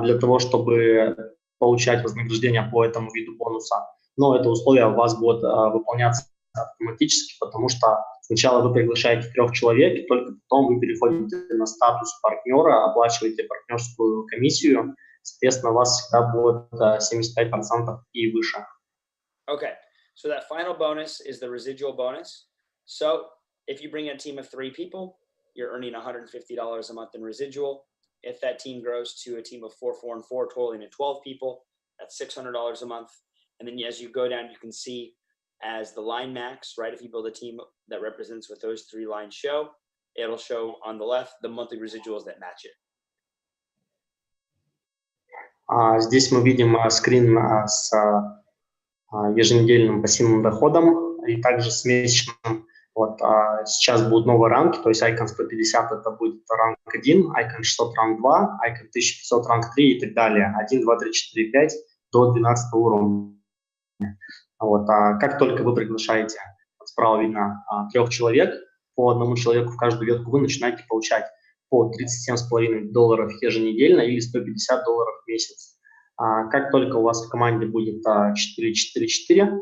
для того, чтобы получать вознаграждение по этому виду бонуса. Но это условие у вас будет выполняться автоматически, потому что сначала вы приглашаете 3 человек, и только потом вы переходите на статус партнера, оплачиваете партнерскую комиссию. Соответственно, у вас всегда будет 75% и выше. Okay, so that final bonus is the residual bonus. So if you bring in a team of 3 people, you're earning $150 a month in residual. If that team grows to a team of 4, 4, and 4, totaling to 12 people, that's $600 a month. And then as you go down, you can see as the line max, right? If you build a team that represents what those 3 lines show, it'll show on the left the monthly residuals that match it. Здесь мы видим скрин с еженедельным пассивным доходом и также с месячным. Вот, сейчас будут новые ранги, то есть Icon 150 это будет ранг 1, Icon 600 ранг 2, Icon 1500 ранг 3 и так далее. 1, 2, 3, 4, 5 до 12 уровня. Вот, как только вы приглашаете, справа видно 3 человек, по 1 человеку в каждую ветку вы начинаете получать по $37,5 еженедельно или $150 в месяц. Как только у вас в команде будет 4-4-4,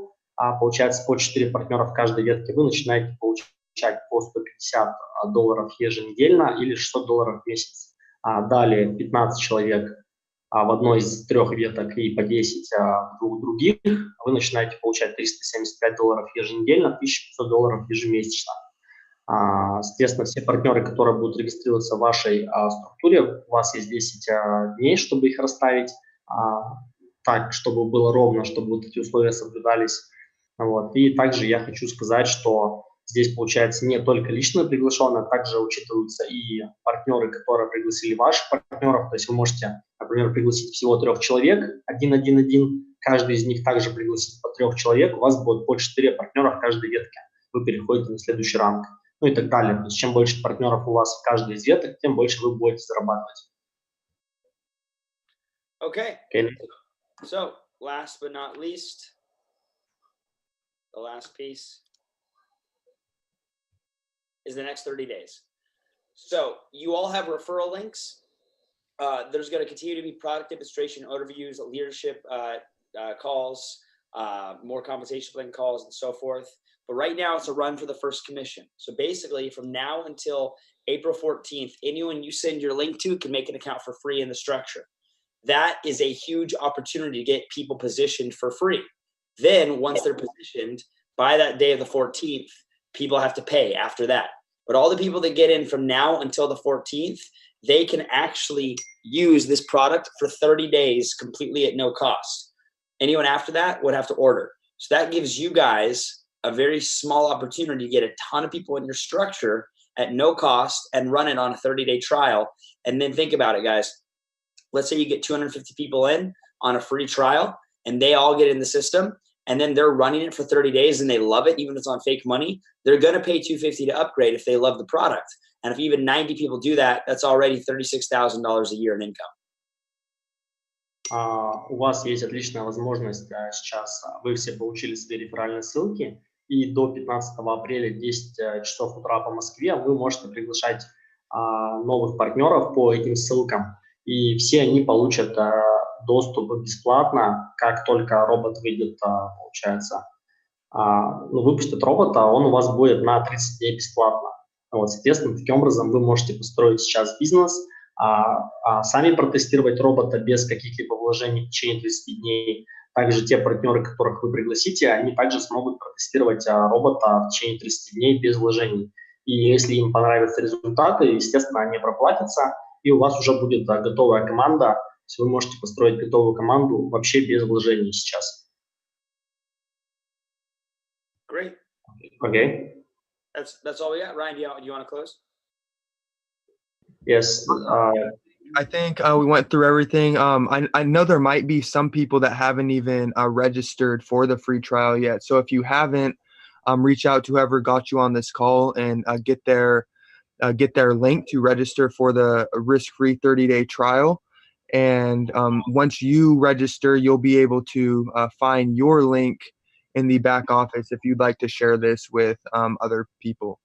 получается по 4 партнера в каждой ветке, вы начинаете получать по $150 еженедельно или $600 в месяц. Далее 15 человек в одной из 3 веток и по 10 в 2 других, вы начинаете получать $375 еженедельно, $1500 ежемесячно. Соответственно, все партнеры, которые будут регистрироваться в вашей структуре, у вас есть 10 дней, чтобы их расставить так, чтобы было ровно, чтобы вот эти условия соблюдались. Вот. И также я хочу сказать, что здесь получается не только лично приглашенные, а также учитываются и партнеры, которые пригласили ваших партнеров. То есть вы можете, например, пригласить всего 3 человек, 1-1-1, каждый из них также пригласить по 3 человек, у вас будет по 4 партнера в каждой ветке. Вы переходите на следующий ранг. Ну и так далее. То есть чем больше партнеров у вас в каждой из веток, тем больше вы будете зарабатывать. Okay. So last but not least, the last piece is the next 30 days. So you all have referral links. There's going to continue to be product demonstration overviews, leadership calls, more compensation plan calls, and so forth. But right now it's a run for the first commission. So basically from now until April 14th, anyone you send your link to can make an account for free in the structure. That is a huge opportunity to get people positioned for free. Then once they're positioned, by that day of the 14th, people have to pay after that. But all the people that get in from now until the 14th, they can actually use this product for 30 days completely at no cost. Anyone after that would have to order. So that gives you guys a very small opportunity to get a ton of people in your structure at no cost and run it on a 30-day trial. And then think about it, guys. Let's say you get 250 people in on a free trial and they all get in the system and then they're running it for 30 days and they love it, even if it's on fake money. They're going to pay $250 to upgrade if they love the product. And if even 90 people do that, that's already $36,000 a year in income. У вас есть отличная возможность сейчас, вы все получили свои реферальные ссылки, и до 15 апреля 10 часов утра по Москве вы можете приглашать новых партнеров по этим ссылкам, и все они получат доступ бесплатно, как только робот выйдет, получается, выпустит робота, он у вас будет на 30 дней бесплатно. Вот, соответственно, таким образом вы можете построить сейчас бизнес, сами протестировать робота без каких-либо вложений в течение 30 дней, Также те партнеры, которых вы пригласите, они также смогут протестировать робота в течение 30 дней без вложений. И если им понравятся результаты, естественно, они проплатятся, и у вас уже будет готовая команда. То есть вы можете построить готовую команду вообще без вложений сейчас. Great. Okay. That's all we got. Ryan, do you want to close? Yes. I think we went through everything. I know there might be some people that haven't even registered for the free trial yet. So if you haven't, reach out to whoever got you on this call and get their link to register for the risk-free 30-day trial. And once you register, you'll be able to find your link in the back office if you'd like to share this with other people.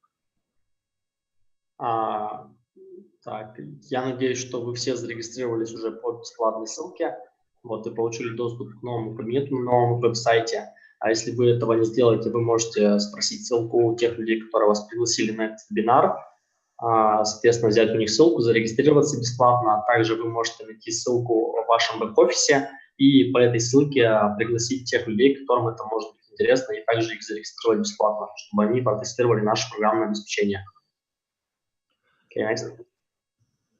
Так, я надеюсь, что вы все зарегистрировались уже по бесплатной ссылке, вот, и получили доступ к новому кабинету на новом веб-сайте. А если вы этого не сделаете, вы можете спросить ссылку у тех людей, которые вас пригласили на этот вебинар, соответственно, взять у них ссылку, зарегистрироваться бесплатно, а также вы можете найти ссылку в вашем бэк-офисе и по этой ссылке пригласить тех людей, которым это может быть интересно, и также их зарегистрировать бесплатно, чтобы они протестировали наше программное обеспечение. Okay, next.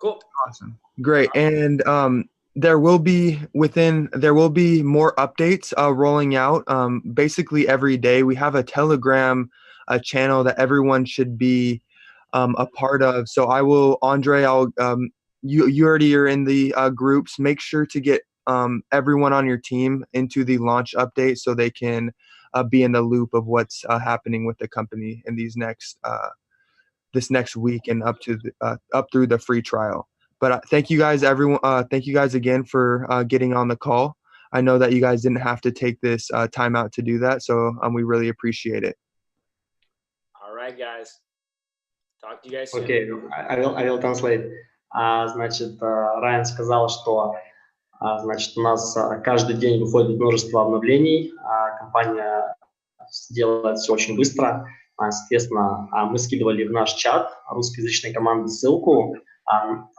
Cool. Awesome. Great. And there will be more updates rolling out basically every day. We have a Telegram channel that everyone should be a part of. So Andre, you already are in the groups. Make sure to get everyone on your team into the launch update so they can be in the loop of what's happening with the company in these this next week and up through the free trial. But thank you guys, everyone. Thank you guys again for getting on the call. I know that you guys didn't have to take this time out to do that, so we really appreciate it. All right, guys. Talk to you guys soon. Okay, I will translate. Значит, Райан сказал, что значит, у нас каждый день выходит множество обновлений, компания делает все очень быстро. Соответственно, мы скидывали в наш чат русскоязычной команды ссылку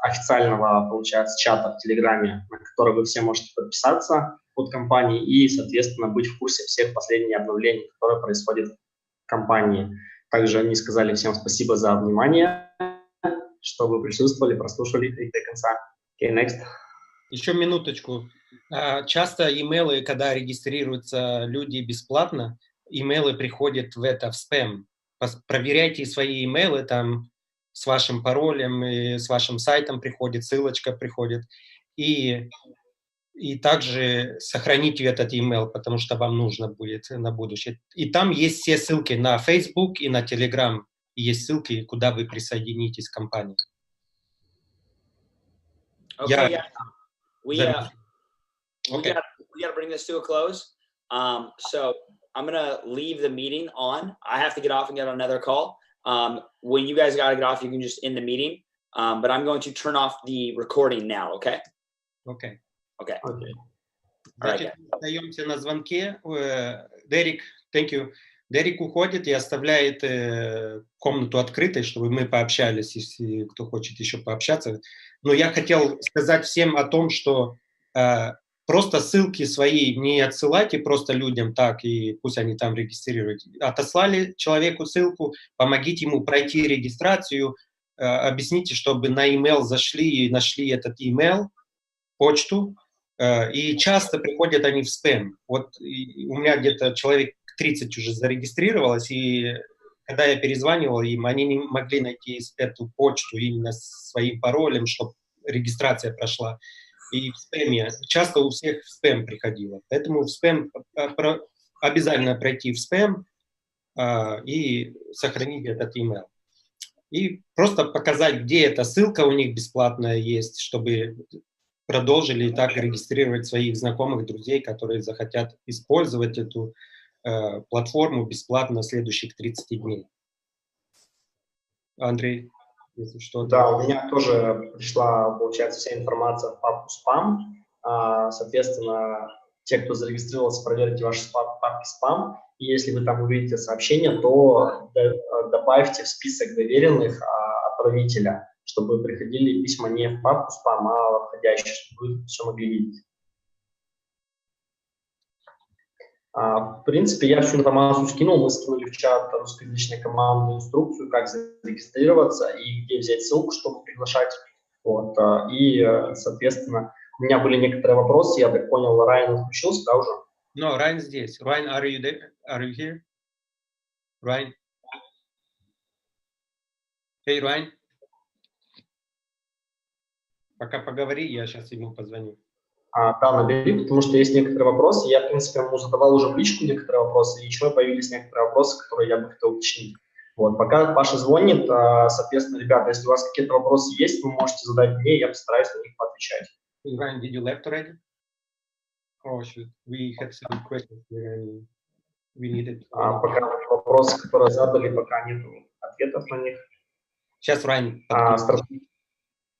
официального, получается, чата в Телеграме, на который вы все можете подписаться под компанией и, соответственно, быть в курсе всех последних обновлений, которые происходят в компании. Также они сказали всем спасибо за внимание, что вы присутствовали, прослушали их до конца. Okay, next. Еще минуточку. Часто имейлы, когда регистрируются люди бесплатно, имейлы приходят в спам. Проверяйте свои имейлы, там с вашим паролем, и с вашим сайтом приходит, ссылочка приходит. И также сохраните этот имейл, потому что вам нужно будет на будущее. И там есть все ссылки на Facebook и на Telegram. И есть ссылки, куда вы присоединитесь к компании. Okay, yeah. We got to bring this to a close. So I'm going to leave the meeting on. I have to get off and get on another call. When you guys got to get off, you can just end the meeting. But I'm going to turn off the recording now, okay? Okay. Okay. Значит, остаемся на звонке. Дерек, thank you. Дерек уходит и оставляет комнату открытой, чтобы мы пообщались, если кто хочет еще пообщаться. Но я хотел сказать всем о том, что просто ссылки свои не отсылайте просто людям так, и пусть они там регистрируют. Отослали человеку ссылку, помогите ему пройти регистрацию, объясните, чтобы на email зашли и нашли этот email, почту, и часто приходят они в спам. Вот у меня где-то человек 30 уже зарегистрировалось, и когда я перезванивал им, они не могли найти эту почту именно своим паролем, чтобы регистрация прошла. И в спаме, часто у всех в спам приходило. Поэтому в спам обязательно пройти в спам и сохранить этот email. И просто показать, где эта ссылка у них бесплатная есть, чтобы продолжили так регистрировать своих знакомых, друзей, которые захотят использовать эту платформу бесплатно следующих 30 дней. Андрей, если что-то... Да, у меня тоже пришла, получается, вся информация в папку спам. Соответственно, те, кто зарегистрировался, проверьте ваши папки спам. И если вы там увидите сообщение, то добавьте в список доверенных отправителя, чтобы приходили письма не в папку спам, а в входящую, чтобы вы все могли видеть. В принципе, я всю информацию скинул, мы скинули в чат русскоязычной команды инструкцию, как зарегистрироваться и где взять ссылку, чтобы приглашать. Вот. И, соответственно, у меня были некоторые вопросы, я так понял, Райан отключился, да, уже? No, Райан здесь. Райан, are you there? Are you here? Райан? Hey, Райан? Пока поговори, я сейчас ему позвоню. Да, набери, потому что есть некоторые вопросы. Я, в принципе, ему задавал уже в личку некоторые вопросы, и еще появились некоторые вопросы, которые я бы хотел уточнить. Вот, пока Паша звонит, соответственно, ребята, если у вас какие-то вопросы есть, вы можете задать мне, я постараюсь на них поотвечать. Ryan, did you left already? Oh, shoot. We had some questions and we needed... Пока вопросы, которые задали, пока нет ответов на них. Сейчас, Райан.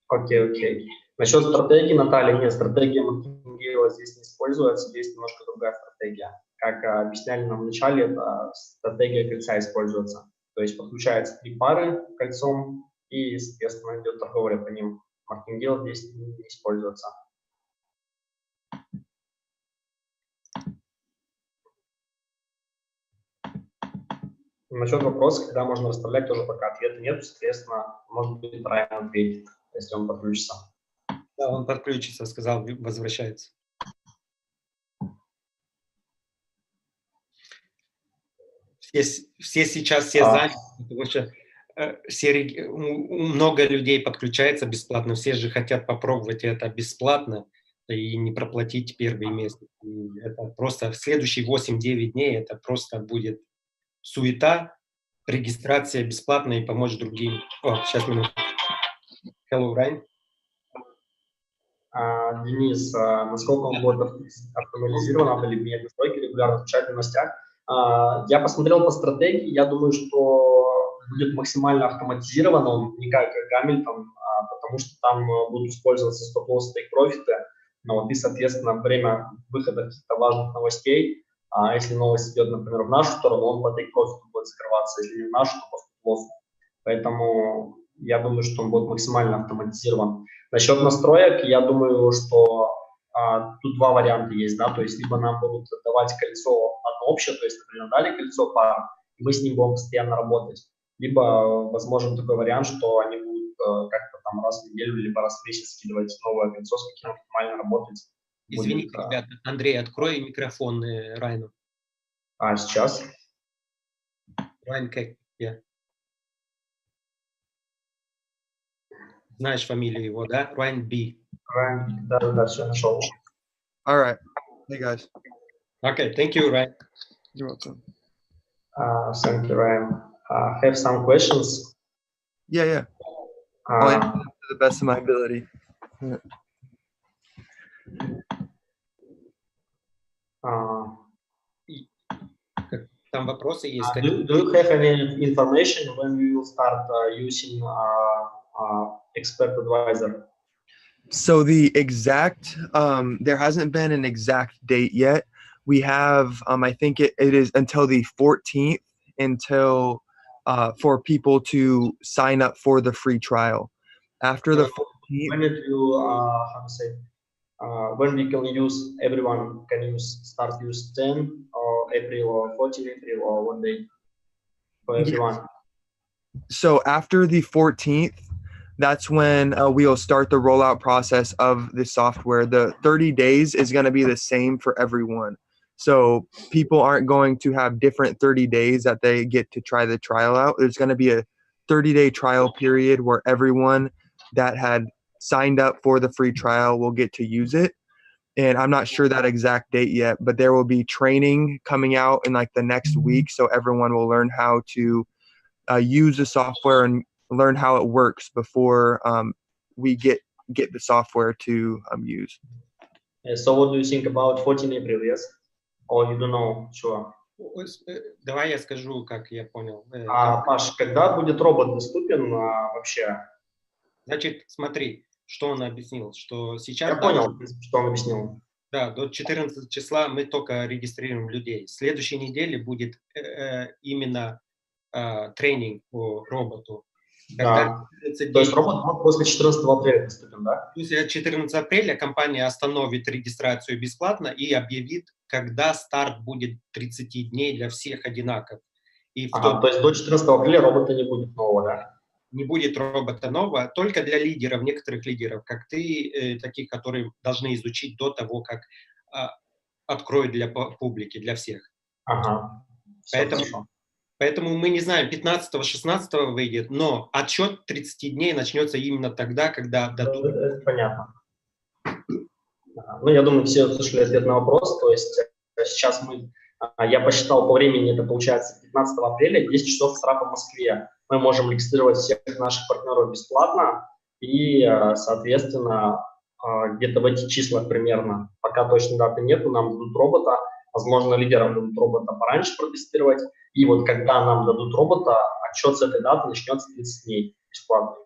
Окей. Насчет стратегии, Наталья, нет, стратегия маркетинга здесь не используется, здесь немножко другая стратегия. Как объясняли нам в начале, это стратегия кольца используется. То есть подключается 3 пары кольцом и, соответственно, идет торговля по ним. Маркетинг здесь не используется. Насчет вопроса, когда можно расставлять, тоже пока ответа нет, соответственно, может быть, Райан ответит, если он подключится. Да, он подключится, сказал, возвращается. Все сейчас заняты, потому что много людей подключается бесплатно, все же хотят попробовать это бесплатно и не проплатить первый месяц. И это просто в следующие 8-9 дней это просто будет суета, регистрация бесплатная и помочь другим. О, сейчас минуту. Hello, Ryan. Денис, насколько он будет автоматизирован, или менять настройки, регулярно отвечать в новостях. Я посмотрел по стратегии, я думаю, что будет максимально автоматизирован, он не как Гамильтон, потому что там будут использоваться стоп-лоссы и профиты, и, соответственно, время выхода каких-то важных новостей, если новость идет, например, в нашу сторону, он по тейк-профиту будет закрываться, если не в нашу, то по стоп-лоссу. Поэтому я думаю, что он будет максимально автоматизирован. Насчет настроек, я думаю, что тут 2 варианта есть, да, то есть либо нам будут давать кольцо одно общее, то есть, например, дали кольцо пара, и мы с ним будем постоянно работать, либо возможен такой вариант, что они будут как-то там раз в неделю, либо раз в месяц скидывать новое кольцо, с каким оптимально работать. Извините, ребята, Андрей, открой микрофон Райну. Сейчас? Райн, как? Знаешь фамилию его, да? Райан B. Ryan, да, все нашел. All right. Hey, guys. Okay, thank you, Ryan. You're welcome. Thank you, Ryan. Have some questions? Yeah. I'll answer them to the best of my ability. Там вопросы есть. Do you have any information when we will start using expert advisor? So the exact, there hasn't been an exact date yet. We have, I think it is until the 14th until for people to sign up for the free trial. After the 14th, when did you, how to say, when we can use, everyone can start use 10 or April or 14 April or one day for everyone? Yeah. So after the 14th, that's when we'll start the rollout process of the software. The 30 days is going to be the same for everyone. So people aren't going to have different 30 days that they get to try the trial out. There's going to be a 30-day trial period where everyone that had signed up for the free trial will get to use it. And I'm not sure that exact date yet, but there will be training coming out in like the next week. So everyone will learn how to use the software and learn how it works before we get the software to use. So what do you think about 14 April, yes? Or you don't know, sure? Давай я скажу, как я понял. Паш, когда будет робот доступен вообще? Значит, смотри, что он объяснил, что сейчас... Я понял, что он объяснил. Да, до 14 числа мы только регистрируем людей. В следующей неделе будет именно тренинг по роботу. Да. То есть робот будет после 14 апреля доступен, да? После 14 апреля компания остановит регистрацию бесплатно и объявит когда старт будет 30 дней для всех одинаков. И то есть до 14 апреля робота не будет нового, да? Не будет робота нового, только для лидеров, некоторых лидеров, как ты, таких, которые должны изучить до того, как откроют для публики, для всех. Ага, поэтому мы не знаем, 15-16 выйдет, но отчет 30 дней начнется именно тогда, когда дадут. Это понятно. Ну, я думаю, все услышали ответ на вопрос. То есть сейчас я посчитал по времени, это получается 15 апреля, 10 часов утра по Москве. Мы можем регистрировать всех наших партнеров бесплатно и, соответственно, где-то в эти числа примерно, пока точной даты нету, нам дадут робота, возможно, лидерам дадут робота пораньше протестировать, и вот когда нам дадут робота, отчет с этой даты начнется 30 дней бесплатно.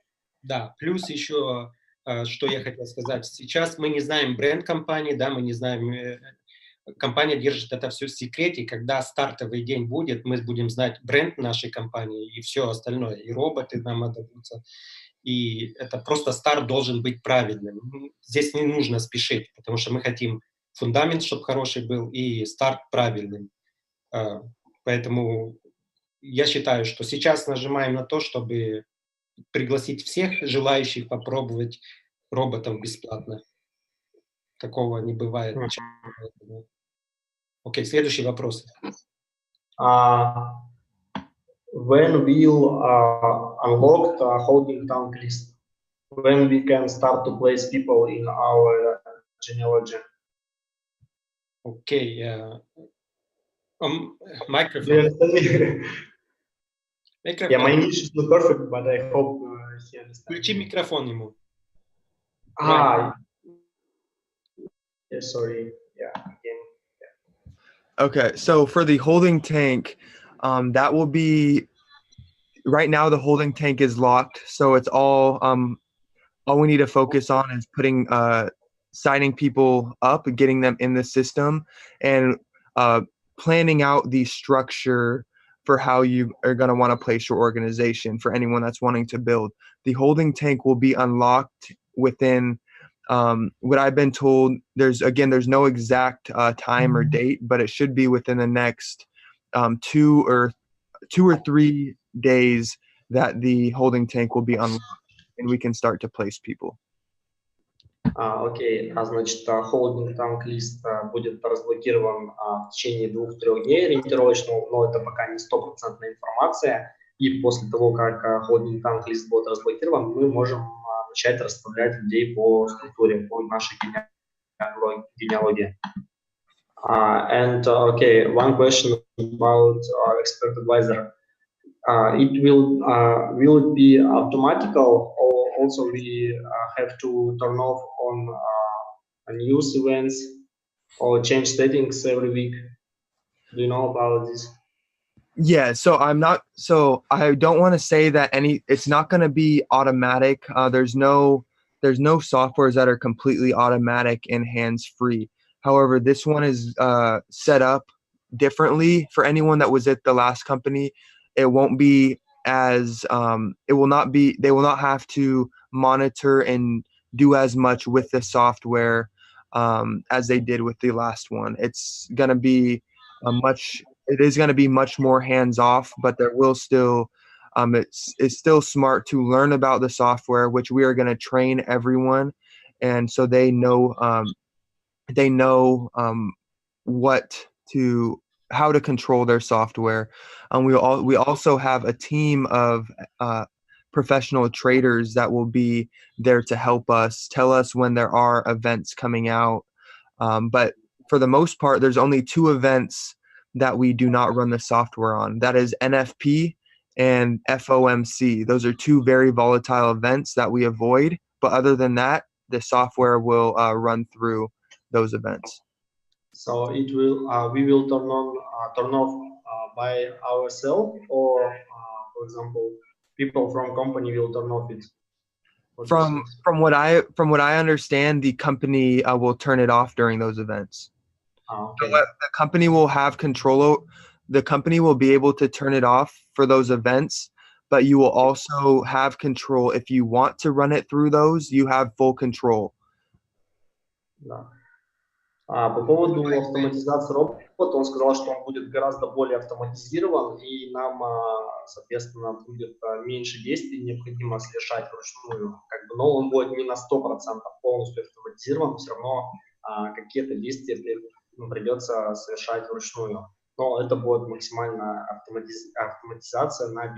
Да, плюс еще, что я хотел сказать, сейчас мы не знаем бренд компании, да, мы не знаем, компания держит это все в секрете, и когда стартовый день будет, мы будем знать бренд нашей компании и все остальное, и роботы нам отдадутся. И это просто старт должен быть правильным. Здесь не нужно спешить, потому что мы хотим фундамент, чтобы хороший был, и старт правильным. Поэтому я считаю, что сейчас нажимаем на то, чтобы пригласить всех желающих попробовать роботов бесплатно. Такого не бывает. Окей, следующий вопрос. When will unlock the holding tank list? When we can start to place people in our genealogy? Okay, microphone. Do you understand me? Microphone. Yeah, my English is not perfect, but I hope he understands. Включи микрофон ему. Yeah, sorry. Yeah, again. Yeah. Okay, so for the holding tank, that will be, right now the holding tank is locked, so it's all we need to focus on is putting signing people up, getting them in the system, and planning out the structure for how you are going to want to place your organization for anyone that's wanting to build. The holding tank will be unlocked within what I've been told. There's no exact time or date, but it should be within the next 2 or 3 days that the holding tank will be unlocked and we can start to place people. Окей, значит, холдинг танк лист будет разблокирован в течение 2-3 дней ориентировочно, но это пока не 100% информация. И после того, как холдинг танк лист будет разблокирован, мы можем начать расставлять людей по структуре, по нашей генеалогии. Okay, one question about our expert advisor. It will it be automatical, or also we have to turn off on news events or change settings every week? Do you know about this? Yeah, so I don't want to say that it's not going to be automatic. There's no softwares that are completely automatic and hands-free. However, this one is set up differently for anyone that was at the last company. It won't be as they will not have to monitor and do as much with the software as they did with the last one. It's going to be much more hands-off, but there will still it's still smart to learn about the software, which we are going to train everyone, and so they know how to control their software. We also have a team of professional traders that will be there to help us, tell us when there are events coming out. But for the most part, there's only 2 events that we do not run the software on. That is NFP and FOMC. Those are 2 very volatile events that we avoid. But other than that, the software will run through those events. So we will turn off by ourselves, or for example, people from company will turn off it. From what I understand, the company will turn it off during those events. Okay. So the company will have control. The company will be able to turn it off for those events, but you will also have control if you want to run it through those. You have full control. No. По поводу автоматизации робота, он сказал, что он будет гораздо более автоматизирован, и нам, соответственно, будет меньше действий необходимо совершать вручную. Но он будет не на 100% полностью автоматизирован, все равно какие-то действия придется совершать вручную. Но это будет максимальная автоматизация на 99%.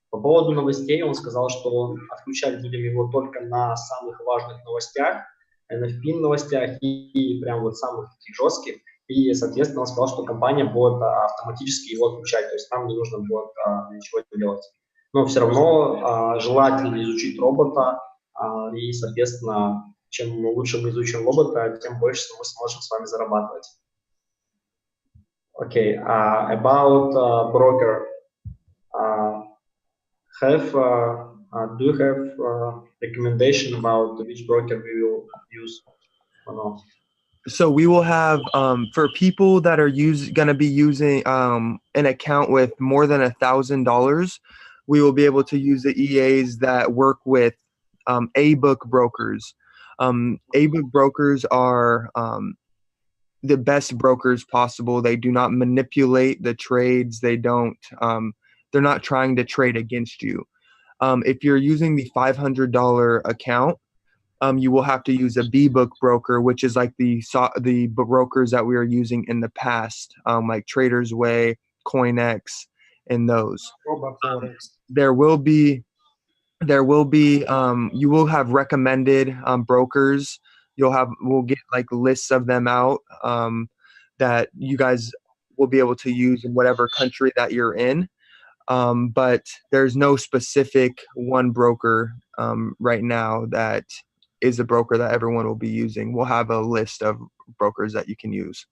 По поводу новостей он сказал, что отключать будем его только на самых важных новостях, NFP новостях и прям вот самых таких жестких. И, соответственно, он сказал, что компания будет автоматически его отключать, то есть нам не нужно будет ничего делать. Но все равно желательно изучить робота, и, соответственно, чем лучше мы изучим робота, тем больше мы сможем с вами зарабатывать. Okay, about broker. Do you have recommendation about which broker we will use or not? So we will have for people that are going to be using an account with more than $1,000, we will be able to use the EAs that work with A-book brokers. A-book brokers are the best brokers possible. They do not manipulate the trades. They don't. They're not trying to trade against you. If you're using the $500 account, you will have to use a B-book broker, which is like the brokers that we are using in the past, like Traders Way, CoinX, and those. There will be you will have recommended brokers. We'll get like lists of them out that you guys will be able to use in whatever country that you're in. But there's no specific one broker right now that is a broker that everyone will be using. We'll have a list of brokers that you can use.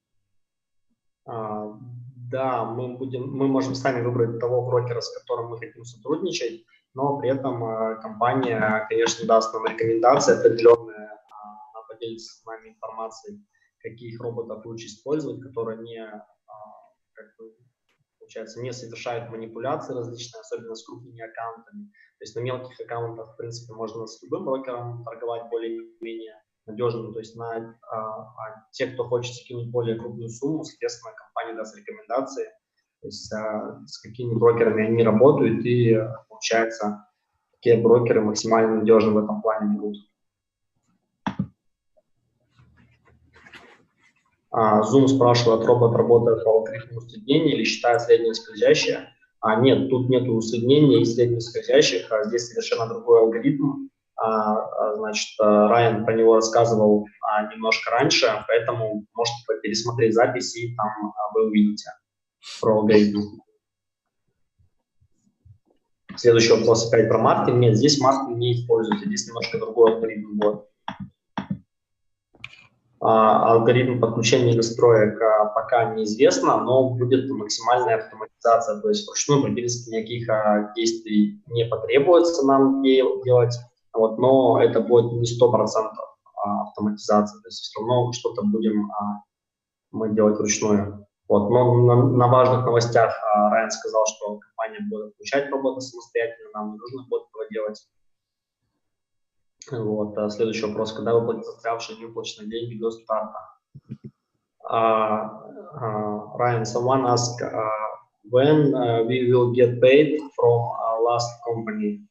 Да, мы можем сами выбрать того брокера, с которым мы хотим сотрудничать, но при этом компания, конечно, даст нам рекомендации определенные, она поделится с нами информацией, каких роботов лучше использовать, которые не совершают манипуляции различные, особенно с крупными аккаунтами. То есть на мелких аккаунтах, в принципе, можно с любым брокером торговать более-менее надежно. То есть на тех, кто хочет скинуть более крупную сумму, соответственно, компания даст рекомендации, то есть с какими брокерами они работают, и получается, какие брокеры максимально надежно в этом плане будут. Zoom спрашивает, робот работает по алгоритму усреднения или считает среднее скользящее? Нет, тут нет усреднения и средних скользящих, здесь совершенно другой алгоритм. Значит, Райан про него рассказывал немножко раньше, поэтому можете пересмотреть запись, и там вы увидите про алгоритм. Следующий вопрос опять про маркетинг. Нет, здесь маркетинг не используется, здесь немножко другой алгоритм будет. Алгоритм подключения настроек пока неизвестно, но будет максимальная автоматизация, то есть вручную практически никаких действий не потребуется нам делать, но это будет не 100% автоматизация, то есть все равно что-то будем мы делать вручную. Но на важных новостях Райан сказал, что компания будет включать робота самостоятельно, нам не нужно будет этого делать. Следующий вопрос. Когда выплатят застрявшие невыплаченные деньги до старта? Ryan, someone asked when we will get paid from our last company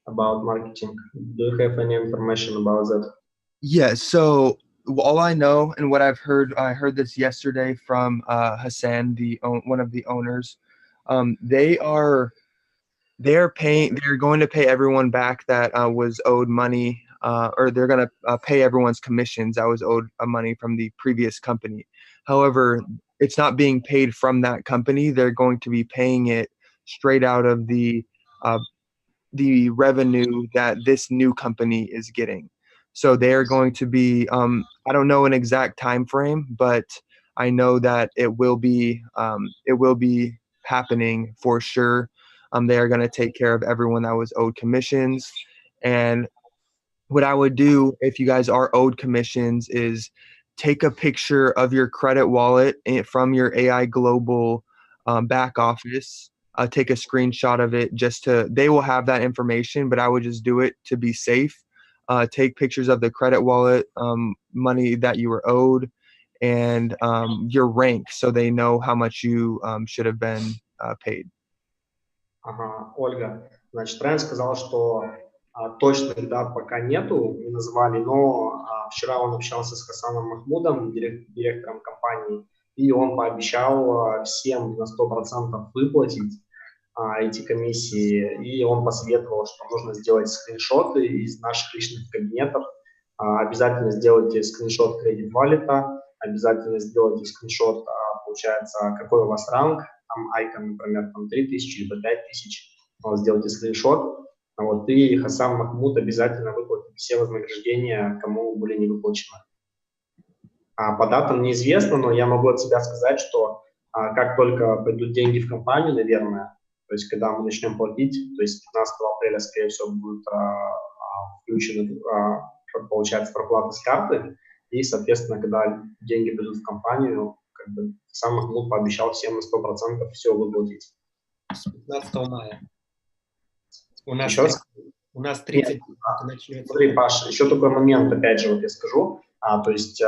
about marketing. Do you have any information about that? Yeah, so all I know and what I've heard, I heard this yesterday from Hassan, one of the owners. They're going to pay everyone back that was owed money, or they're going to pay everyone's commissions that was owed money from the previous company. However, it's not being paid from that company. They're going to be paying it straight out of the revenue that this new company is getting. So they are going to be, I don't know an exact time frame, but I know that it will be happening for sure. They are going to take care of everyone that was owed commissions. And what I would do if you guys are owed commissions is take a picture of your credit wallet from your AI Global back office. Take a screenshot of it they will have that information, but I would just do it to be safe. take pictures of the credit wallet money that you were owed, and your rank, so they know how much you should have been paid. Ага, Ольга, значит, Райан сказал, что точных дат пока нету, не назвали, но вчера он общался с Хасаном Махмудом, директором компании, и он пообещал всем на 100% выплатить эти комиссии, и он посоветовал, что нужно сделать скриншоты из наших личных кабинетов, обязательно сделайте скриншот кредит-валета, обязательно сделайте скриншот, получается, какой у вас ранг, там айкон, например, там 3000 либо 5000, сделайте скриншот, вот, и Хасан Махмуд обязательно выплатит все вознаграждения, кому были не выплачены. По датам неизвестно, но я могу от себя сказать, что как только пойдут деньги в компанию, наверное, то есть когда мы начнем платить, то есть 15 апреля, скорее всего, будет включена, получается, проплата с карты, и, соответственно, когда деньги придут в компанию, как бы сам Махмуд пообещал всем на 100% все выплатить. С 15 мая. У нас 30 начнется. Смотри, Паш, еще такой момент, опять же, вот я скажу, то есть,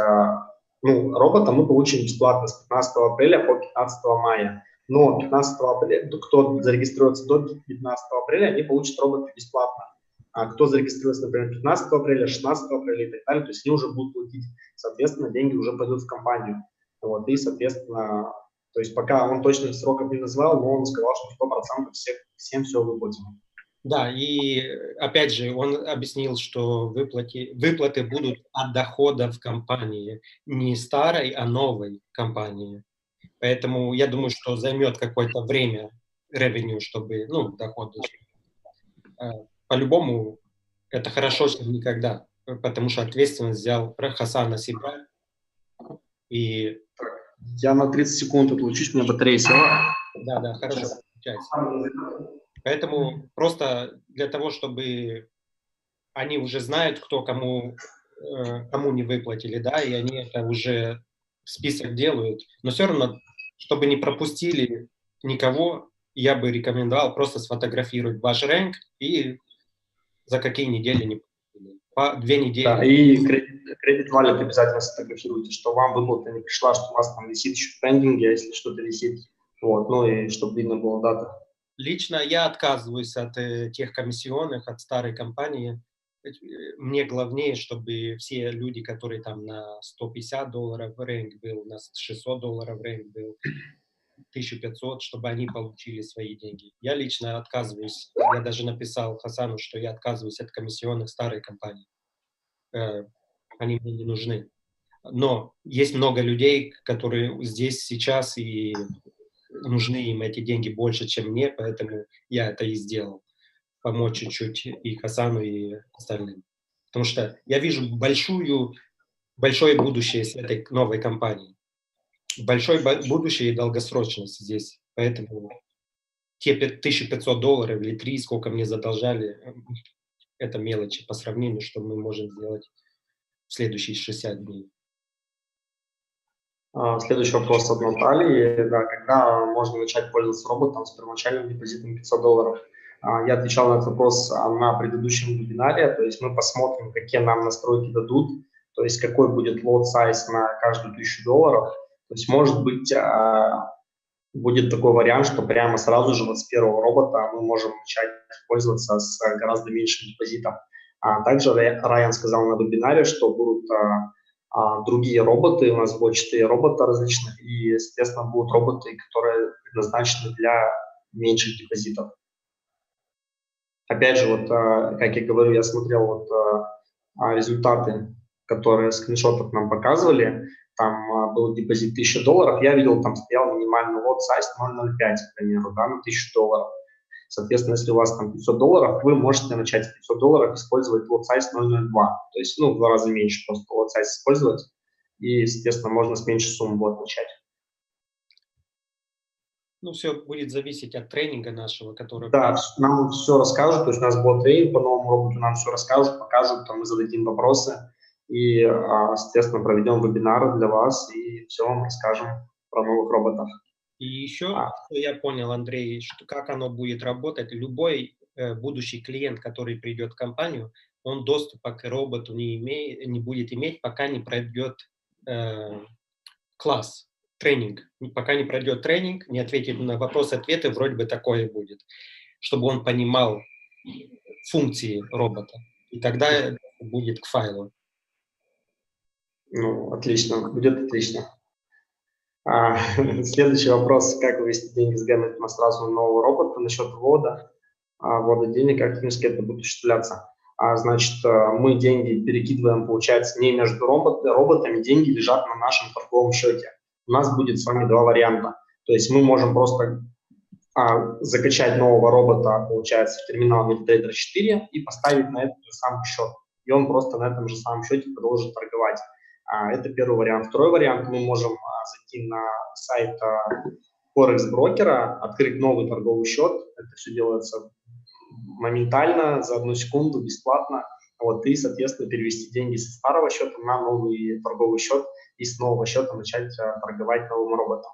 ну, робота мы получим бесплатно с 15 апреля по 15 мая, но 15 апреля, кто зарегистрируется до 15 апреля, они получат робота бесплатно. А кто зарегистрируется, например, 15 апреля, 16 апреля и так далее, то есть они уже будут платить, соответственно, деньги уже пойдут в компанию. Вот, и, соответственно, то есть пока он точных сроков не назвал, но он сказал, что 100% всем все выплатим. Да, и опять же, он объяснил, что выплаты будут от доходов компании, не старой, а новой компании. Поэтому я думаю, что займет какое-то время revenue, чтобы, ну, доходы. По-любому это хорошо, чем никогда, потому что ответственность взял Хасан на себя. И... Я на 30 секунд отлучусь, у меня батарея села. Да, хорошо получается. Поэтому просто для того, чтобы они уже знают, кто кому не выплатили, да, и они это уже список делают. Но все равно, чтобы не пропустили никого, я бы рекомендовал просто сфотографировать ваш рэнк и за какие недели не пропустили. По 2 недели. Да, и кредит-валет обязательно сфотографируйте, что вам выплата не пришла, что у вас там висит еще в пендинге, если что-то висит. Вот, ну и чтобы видно было дата. Лично я отказываюсь от тех комиссионных, от старой компании. Мне главнее, чтобы все люди, которые там на $150 рэнк был, на $600 рэнк был, 1500, чтобы они получили свои деньги. Я лично отказываюсь. Я даже написал Хасану, что я отказываюсь от комиссионных старой компании. Они мне не нужны. Но есть много людей, которые здесь сейчас и нужны им эти деньги больше, чем мне, поэтому я это и сделал. Помочь чуть-чуть и Хасану, и остальным. Потому что я вижу большое будущее с этой новой компанией. Большое будущее и долгосрочность здесь. Поэтому те $1500 или 3, сколько мне задолжали, это мелочи по сравнению, что мы можем сделать в следующие 60 дней. Следующий вопрос от Натальи. Да, когда можно начать пользоваться роботом с первоначальным депозитом $500? Я отвечал на этот вопрос на предыдущем вебинаре, то есть мы посмотрим, какие нам настройки дадут, то есть какой будет lot size на каждую $1000. То есть, может быть, будет такой вариант, что прямо сразу же вот с первого робота мы можем начать пользоваться с гораздо меньшим депозитом. Также Райан сказал на вебинаре, что будут другие роботы, у нас будет 4 робота различных, и, естественно, будут роботы, которые предназначены для меньших депозитов. Опять же, вот, как я говорю, я смотрел вот результаты, которые скриншотов нам показывали, там был депозит $1000, я видел, там стоял минимальный lot size 0.05, к примеру, да, на $1000. Соответственно, если у вас там $500, вы можете начать с $500 использовать lot size 0.02, то есть, ну, в 2 раза меньше просто lot size использовать, и, естественно, можно с меньшей суммы будет начать. Ну, все будет зависеть от тренинга нашего, который... Да, нам все расскажут, то есть у нас будет тренинг по новому роботу, нам все расскажут, покажут, там мы зададим вопросы и, естественно, проведем вебинары для вас и все вам расскажем про новых роботов. И еще, что я понял, Андрей, что как оно будет работать, любой будущий клиент, который придет в компанию, он доступа к роботу не будет иметь, пока не пройдет класс, тренинг. Пока не пройдет тренинг, не ответит на вопросы-ответы, вроде бы такое будет, чтобы он понимал функции робота. И тогда будет к файлу. Ну, отлично, будет отлично. Следующий вопрос. Как вывести деньги с генеритора сразу на нового робота насчет ввода денег, как технически это будет осуществляться? Значит, мы деньги перекидываем, получается, не между роботами, деньги лежат на нашем торговом счете. У нас будет с вами два варианта. То есть мы можем просто закачать нового робота, получается, в терминал MetaTrader 4 и поставить на этот же самый счет. И он просто на этом же самом счете продолжит торговать. Это первый вариант. Второй вариант, мы можем зайти на сайт Форэкс-брокера, открыть новый торговый счет. Это все делается моментально, за 1 секунду, бесплатно. И, соответственно, перевести деньги со старого счета на новый торговый счет и с нового счета начать торговать новым роботом.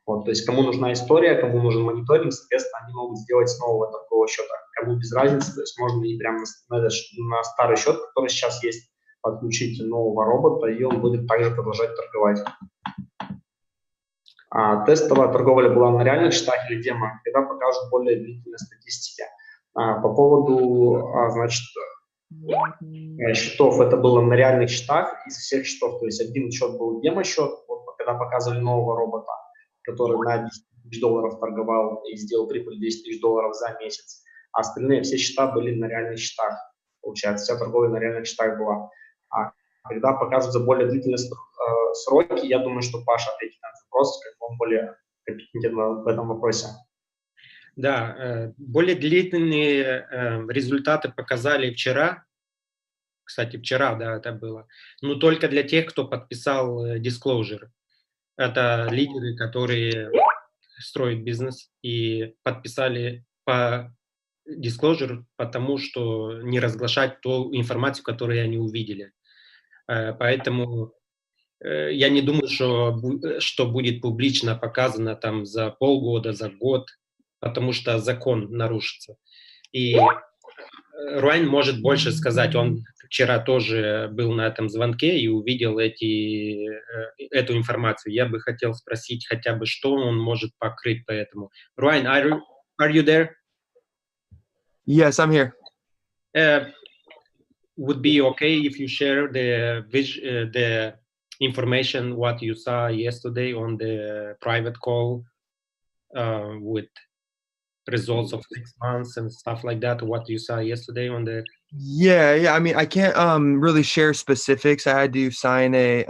То есть кому нужна история, кому нужен мониторинг, соответственно, они могут сделать с нового торгового счета. Кому без разницы, то есть можно и прямо на старый счет, который сейчас есть, подключить нового робота, и он будет также продолжать торговать. Тестовая торговля была на реальных счетах или демо, когда покажут более длительные статистики. По поводу, значит, счетов, это было на реальных счетах из всех счетов, то есть один счет был демо-счет, когда показывали нового робота, который на $10 000 торговал и сделал прибыль $10 000 за месяц, а остальные все счета были на реальных счетах, получается, вся торговля на реальных счетах была. Когда показывают за более длительные сроки, я думаю, что Паша ответит на этот вопрос, как он более компетентен в этом вопросе. Да, более длительные результаты показали вчера. Кстати, вчера, да, это было. Но только для тех, кто подписал disclosure. Это лидеры, которые строят бизнес и подписали по disclosure, потому что не разглашать ту информацию, которую они увидели. Поэтому я не думаю, что будет публично показано там за полгода, за год, потому что закон нарушится. И Руань может больше сказать. Он вчера тоже был на этом звонке и увидел эту информацию. Я бы хотел спросить хотя бы, что он может покрыть по этому. Руань, are you there? Yes, I'm here. Would be okay if you share the information what you saw yesterday on the private call with results of 6 months and stuff like that, what you saw yesterday on the... Yeah, I mean, I can't really share specifics. I had to sign a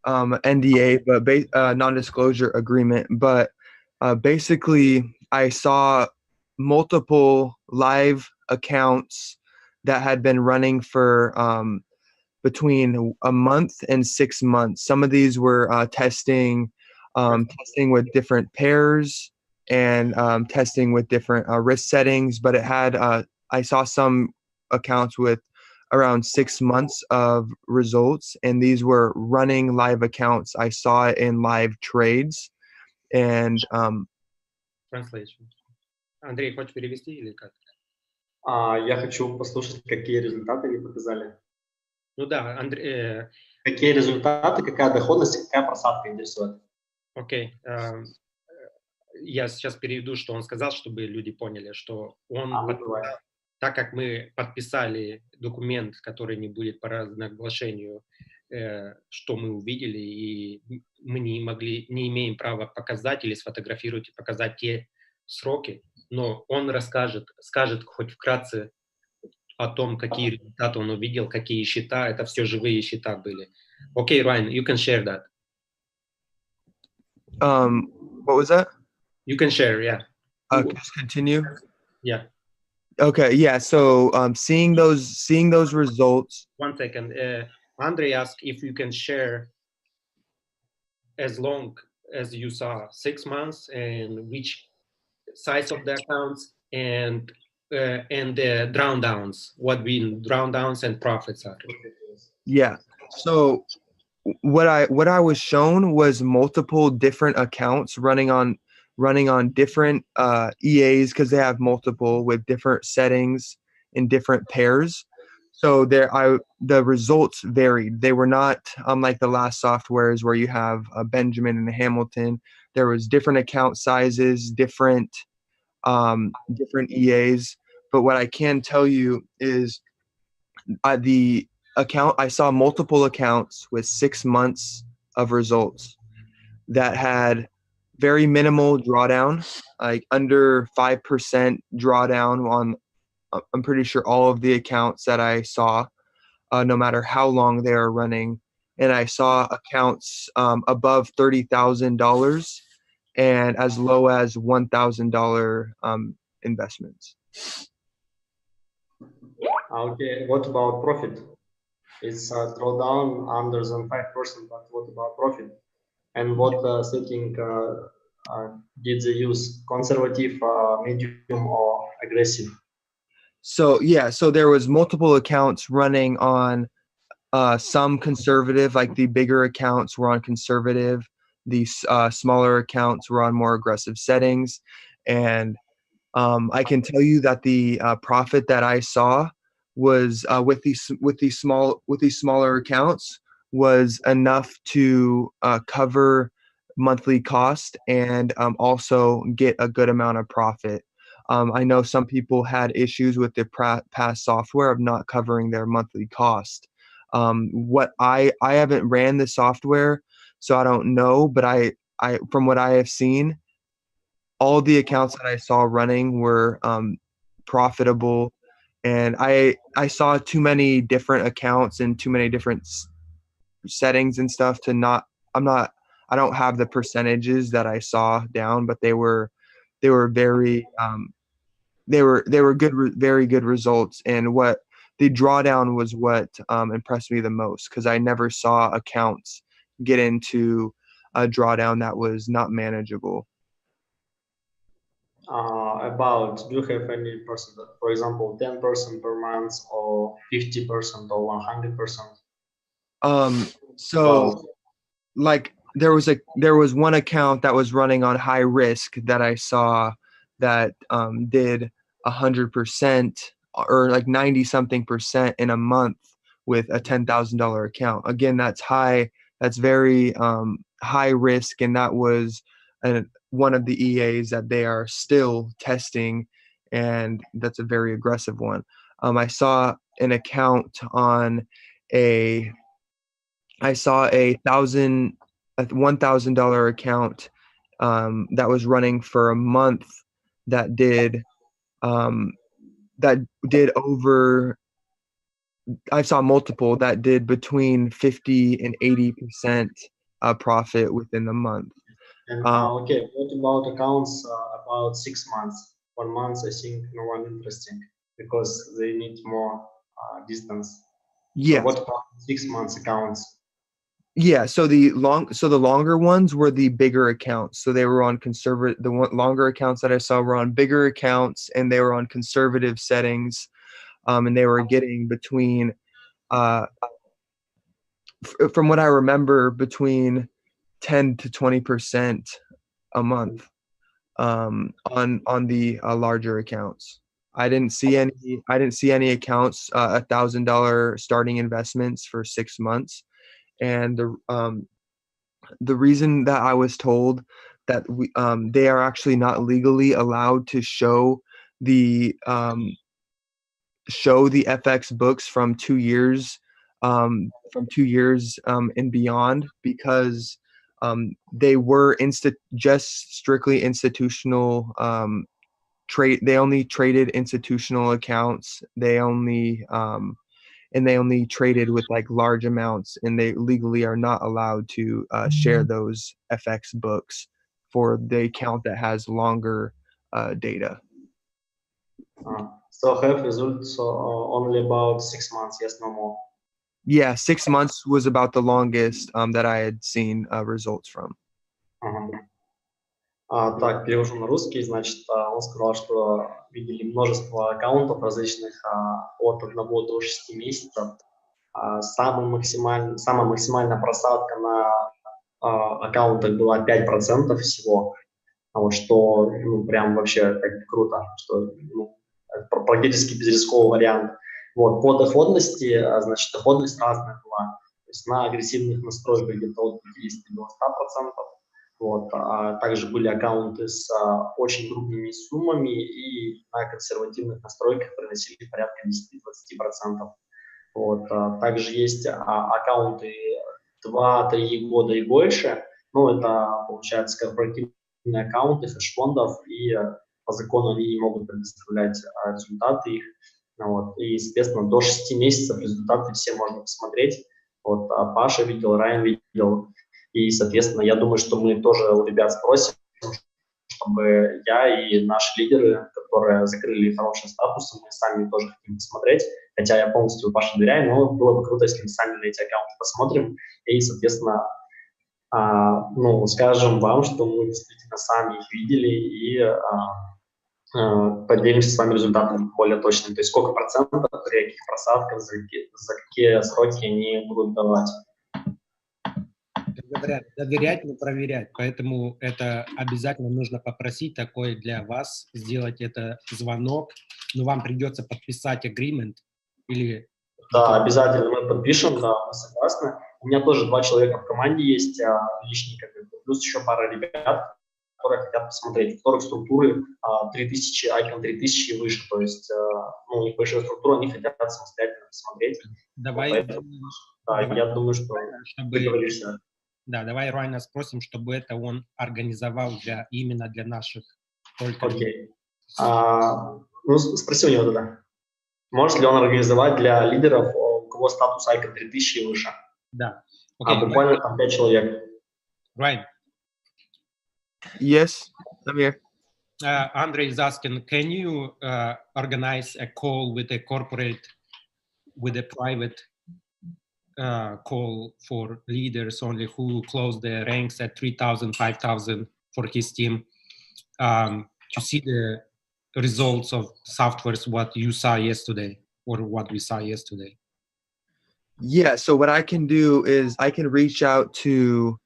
NDA, but non-disclosure agreement. But basically, I saw multiple live accounts that had been running for between a month and 6 months. Some of these were testing with different pairs and testing with different risk settings, but it had I saw some accounts with around 6 months of results, and these were running live accounts. I saw it in live trades. And Translation. Андрей, хочешь перевести или как? Я хочу послушать, какие результаты они показали. Ну да, Андрей... Какие результаты, какая доходность, какая просадка интересует? Окей. Я сейчас переведу, что он сказал, чтобы люди поняли, что он, так как мы подписали документ, который не будет по разноглашению, что мы увидели, и мы не имеем права показать или сфотографировать и показать те сроки, но он скажет хоть вкратце о том, какие результаты он увидел, какие счета, это все живые счета были. Окей, Ryan, you can share that. What was that? You can share, yeah. Just continue. Yeah. Okay, yeah. So seeing those results. 1 second. Andre asked if you can share as long as you saw 6 months and which size of the accounts and the drawdowns, what the drawdowns and profits are. Yeah. So what I was shown was multiple different accounts running running on different EAs because they have multiple with different settings in different pairs. So the results varied. They were not like the last softwares where you have a Benjamin and a Hamilton. There was different account sizes, different EAs. But what I can tell you is I saw multiple accounts with 6 months of results that had very minimal drawdown, like under 5% drawdown on, I'm pretty sure all of the accounts that I saw, no matter how long they are running. And I saw accounts above $30,000 and as low as $1,000 investments. Okay, what about profit? It's a drawdown under than 5%, but what about profit? And what setting did they use? Conservative, medium, or aggressive? So yeah, so there was multiple accounts running on some conservative, like the bigger accounts were on conservative. These smaller accounts were on more aggressive settings. And I can tell you that the profit that I saw was with these smaller accounts was enough to cover monthly cost and also get a good amount of profit. I know some people had issues with the past software of not covering their monthly cost. What I haven't ran the software, so I don't know, but I from what I have seen, all the accounts that I saw running were profitable, and I saw too many different accounts and too many different settings and stuff to not. I don't have the percentages that I saw down, but they were very they were good, very good results. And what the drawdown was what impressed me the most, because I never saw accounts get into a drawdown that was not manageable. About, do you have any percent, for example, 10% per month or 50% or 100%? So like there was one account that was running on high risk that I saw that did 100% or like 90 something percent in a month with a $10,000 account. Again, that's high. That's very high risk, and that was one of the EAs that they are still testing, and that's a very aggressive one. I saw an account on I saw a $1,000 account that was running for a month that did over. I saw multiple that did between 50 and 80% profit within the month. And okay, what about accounts about 6 months? 1 month, I think no one interesting because they need more distance. Yeah. So what about 6 months accounts? Yeah, so the longer ones were the bigger accounts. So they were on conservative. The longer accounts that I saw were on bigger accounts, and they were on conservative settings, and they were getting between, from what I remember, between 10 to 20% a month on the larger accounts. I didn't see any accounts $1,000 starting investments for 6 months. And the reason that I was told that they are actually not legally allowed to show the FX books from 2 years and beyond, because they were just strictly institutional trade. They only traded institutional accounts. They only traded with like large amounts, and they legally are not allowed to share those FX books for the account that has longer data. So have results only about 6 months, yes, no more. Yeah, 6 months was about the longest that I had seen results from. Так, перевожу на русский. Значит, он сказал, что видели множество аккаунтов различных от 1 до 6 месяцев. Самая максимальная просадка на аккаунтах была 5% всего. вот, что ну, прям вообще как бы круто, что ну, практически безрисковый вариант. Вот, по доходности, значит, доходность разная была. То есть на агрессивных настройках где-то от 50 до 100%. Вот, а также были аккаунты с очень крупными суммами, и на консервативных настройках приносили порядка 10-20%. Вот, также есть аккаунты 2-3 года и больше. Ну, это, получается, корпоративные аккаунты хедж-фондов, и по закону они не могут предоставлять результаты их. Вот, и, естественно, до 6 месяцев результаты все можно посмотреть. Вот, Паша видел, Райан видел. И, соответственно, я думаю, что мы тоже у ребят спросим, чтобы я и наши лидеры, которые закрыли хорошие статусы, мы сами тоже хотим посмотреть. Хотя я полностью Паше доверяю, но было бы круто, если мы сами на эти аккаунты посмотрим и, соответственно, ну, скажем вам, что мы действительно сами их видели и поделимся с вами результатами более точно. То есть сколько процентов, при каких просадках, за какие сроки они будут давать. Говорят, доверять, но проверять. Поэтому это обязательно нужно попросить такой для вас, сделать это звонок. Но вам придется подписать agreement или... Да, обязательно мы подпишем, да, мы согласны. У меня тоже 2 человека в команде есть, лишние, плюс еще пара ребят, которые хотят посмотреть, у которых структуры 3000, Icon 3000 и выше, то есть ну, у них большая структура, они хотят самостоятельно посмотреть. Давай, поэтому, да, давай, я думаю, что договоришься. Да, давай Райана спросим, чтобы это он организовал именно для наших только... Окей. Ну, спроси у него тогда. Может ли он организовать для лидеров, у кого статус Icon 3000 и выше? Да. Okay, буквально там 5 человек. Ryan. Yes, I'm here. Andre is asking, can you organize a call with a corporate, with a private call for leaders only who close their ranks at 3,000, 5,000 for his team to see the results of softwares, what you saw yesterday or what we saw yesterday? Yeah, so what I can do is I can reach out to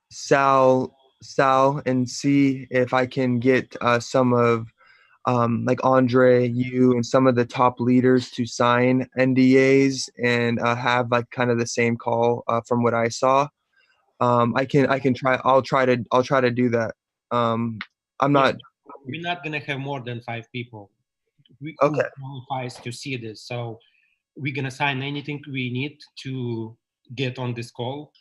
Sal and see if I can get some of like Andre, you, and some of the top leaders to sign NDAs and have like kind of the same call from what I saw. I can try. I'll try to do that. I'm not. We're not gonna have more than 5 people. We Okay. qualifies to see this, so we're gonna sign anything we need to get on this call.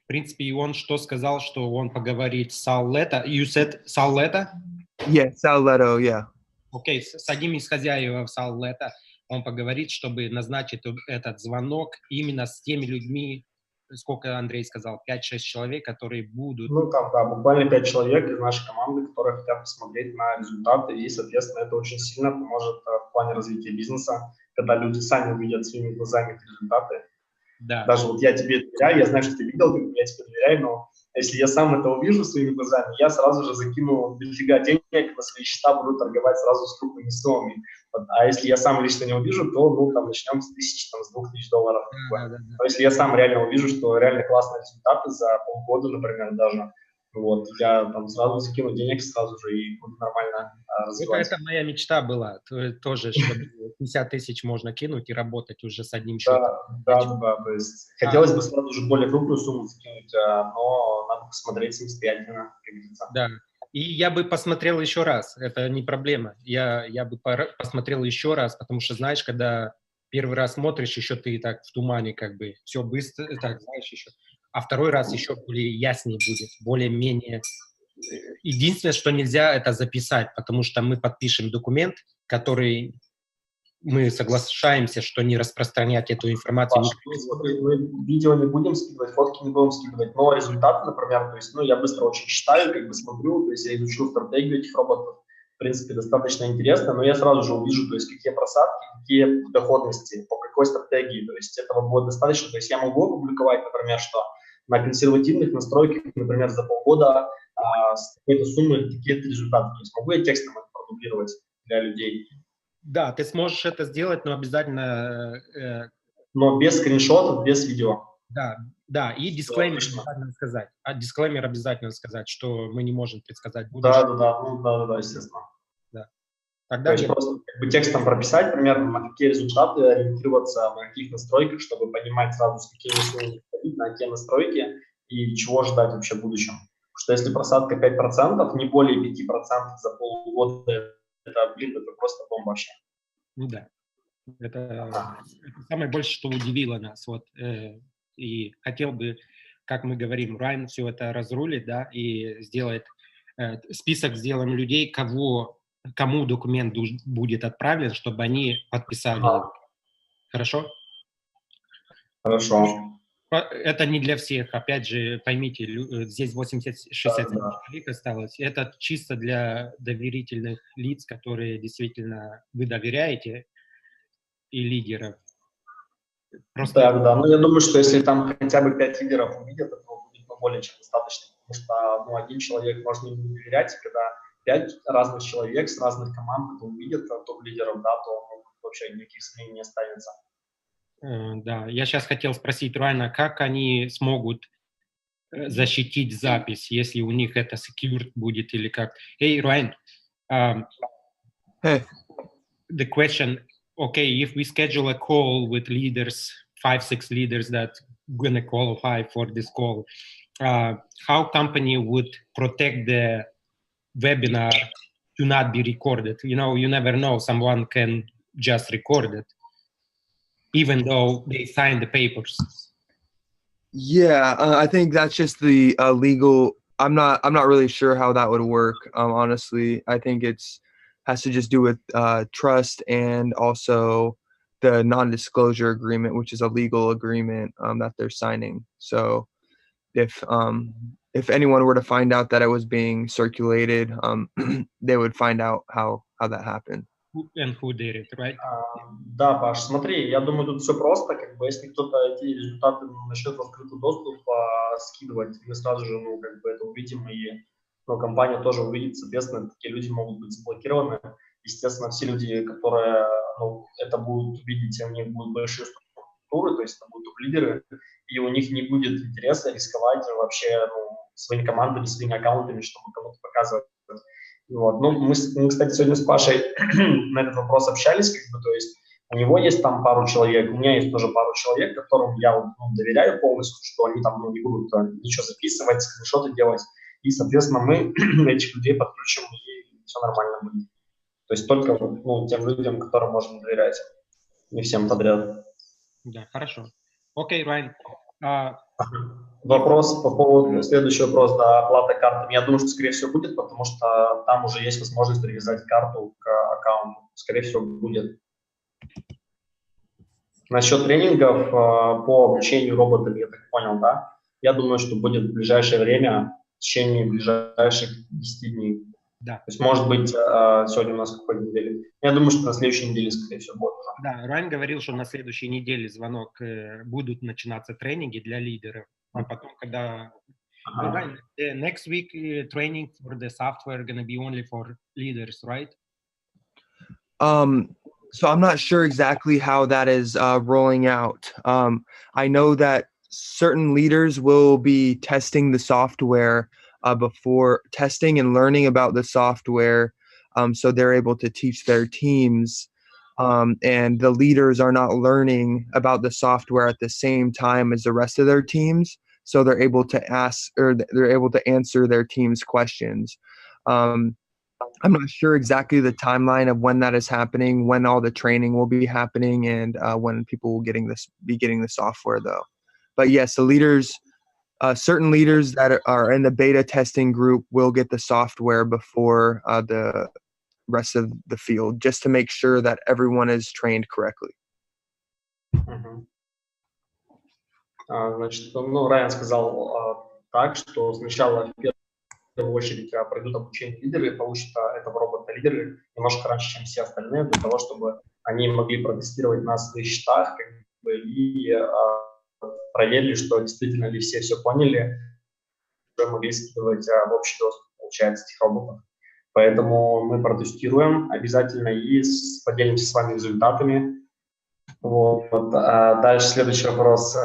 В принципе, он что сказал, что он поговорит с Сал Лето. You said Сал Лето? Yeah, Sal Leto, yeah. Окей, с одним из хозяев Сал Лето он поговорит, чтобы назначить этот звонок именно с теми людьми, сколько Андрей сказал, 5-6 человек, которые будут... Ну, там, да, буквально 5 человек из нашей команды, которые хотят посмотреть на результаты, и, соответственно, это очень сильно поможет в плане развития бизнеса, когда люди сами увидят своими глазами эти результаты. Да. Даже вот я тебе доверяю, я знаю, что ты видел, я тебе доверяю, но если я сам это увижу своими глазами, я сразу же закину дофига денег на свои счета, буду торговать сразу с крупными суммами. Вот. А если я сам лично не увижу, то ну, там, начнем с 1000, там, с $2000. Да. Но если я сам реально увижу, что реально классные результаты за полгода, например, даже, вот, я там сразу закину денег сразу же и буду нормально развивать. Это моя мечта была, тоже, чтобы 50 тысяч можно кинуть и работать уже с одним счетом. Да, то есть хотелось бы сразу же более крупную сумму закинуть, но надо посмотреть самостоятельно, как говорится. Да, и я бы посмотрел еще раз, это не проблема, я бы посмотрел еще раз, потому что, знаешь, когда первый раз смотришь, еще ты так в тумане, как бы, все быстро, так, знаешь, еще, а второй раз еще более яснее будет, более-менее. Единственное, что нельзя, это записать, потому что мы подпишем документ, который мы соглашаемся, что не распространять эту информацию. Смотри, мы видео не будем скидывать, фотки не будем скидывать, но результаты, например, то есть, ну, я быстро очень читаю, как бы смотрю, то есть я изучу стратегию этих роботов, в принципе, достаточно интересно, но я сразу же увижу, то есть, какие просадки, какие доходности, по какой стратегии, то есть этого будет достаточно, то есть я могу опубликовать, например, что на консервативных настройках, например, за полгода с какой-то суммой такие-то результаты, то есть могу я текстом это продублировать для людей. Да, ты сможешь это сделать, но обязательно... Но без скриншотов, без видео. Да, и дисклеймер обязательно сказать. Дисклеймер обязательно сказать, что мы не можем предсказать будущее. Да, естественно. Да. Тогда то есть просто как бы текстом прописать примерно, на какие результаты ориентироваться, на каких настройках, чтобы понимать сразу, с какими условиями ходить, на какие настройки и чего ждать вообще в будущем. Потому что если просадка 5%, не более 5% за полгода, это просто бомба вообще. Ну да. Это самое большее, что удивило нас. Вот, и хотел бы, как мы говорим, Райан все это разрулит, да, и сделает список, сделаем людей, кому документ будет отправлен, чтобы они подписали. Хорошо? Хорошо. Это не для всех. Опять же, поймите, здесь 60 человек осталось. Это чисто для доверительных лиц, которые действительно вы доверяете, и лидеров. Просто... Да. Ну, я думаю, что если там хотя бы 5 лидеров увидят, это будет более чем достаточно. Потому что один человек может не доверять, когда 5 разных человек с разных команд это увидят, топ-лидеров, да, то вообще никаких сомнений не останется. Да, я сейчас хотел спросить Райана, как они смогут защитить запись, если у них это secured будет или как? Hey, Ryan. Hey. The question, okay, if we schedule a call with leaders, 5-6 leaders that going to qualify for this call, how company would protect the webinar to not be recorded? You know, you never know, someone can just record it, even though they signed the papers. Yeah, I think that's just the legal. I'm not really sure how that would work. Honestly, I think has to just do with trust and also the non-disclosure agreement, which is a legal agreement that they're signing. So if anyone were to find out that it was being circulated, they would find out how that happened. And who did it, right? Да, Паш, смотри, я думаю, тут все просто, как бы, если кто-то эти результаты начнет в открытый доступ скидывать, мы сразу же, это увидим, и компания тоже увидит, соответственно, такие люди могут быть заблокированы. Естественно, все люди, которые это будут видеть, у них будут большие структуры, то есть это будут топ-лидеры, и у них не будет интереса рисковать вообще своими командами, своими аккаунтами, чтобы кому-то показывать. Вот. Ну, мы, кстати, сегодня с Пашей на этот вопрос общались, то есть у него есть там пару человек, у меня есть тоже пару человек, которым я доверяю полностью, что они там не будут ничего записывать, скриншоты делать, и, соответственно, мы этих людей подключим, и все нормально будет. То есть только тем людям, которым можно доверять, не всем подряд. Да, хорошо. Окей, Райан. Вопрос по поводу, следующий вопрос, да, оплата картами. Я думаю, что, скорее всего, будет, потому что там уже есть возможность привязать карту к аккаунту. Скорее всего, будет. Насчет тренингов по обучению роботов, я так понял, да? Я думаю, что будет в ближайшее время, в течение ближайших 10 дней. Да. То есть, может быть, сегодня у нас какой неделе. Я думаю, что на следующей неделе, скорее всего, будет. Да, Райан говорил, что на следующей неделе звонок будут начинаться тренинги для лидеров. А потом, когда... Ryan, next week training for the software going to be only for leaders, right? So I'm not sure exactly how that is rolling out. I know that certain leaders will be testing the software before testing and learning about the software, so they're able to teach their teams. And the leaders are not learning about the software at the same time as the rest of their teams, so they're able to answer their team's questions. I'm not sure exactly the timeline of when that is happening, when all the training will be happening, and when people will be getting the software, though. But yes, the leaders, certain leaders that are in the beta testing group will get the software before the rest of the field, just to make sure that everyone is trained correctly. Значит, Райан сказал так, что сначала в первую очередь пройдут обучение лидеры и получат этого робота-лидеры немножко раньше, чем все остальные, для того, чтобы они могли протестировать на своих счетах и проверили, что действительно ли все поняли, уже могли скидывать в общий доступ, получается, этих роботов. Поэтому мы протестируем обязательно и поделимся с вами результатами. Вот. Дальше следующий вопрос.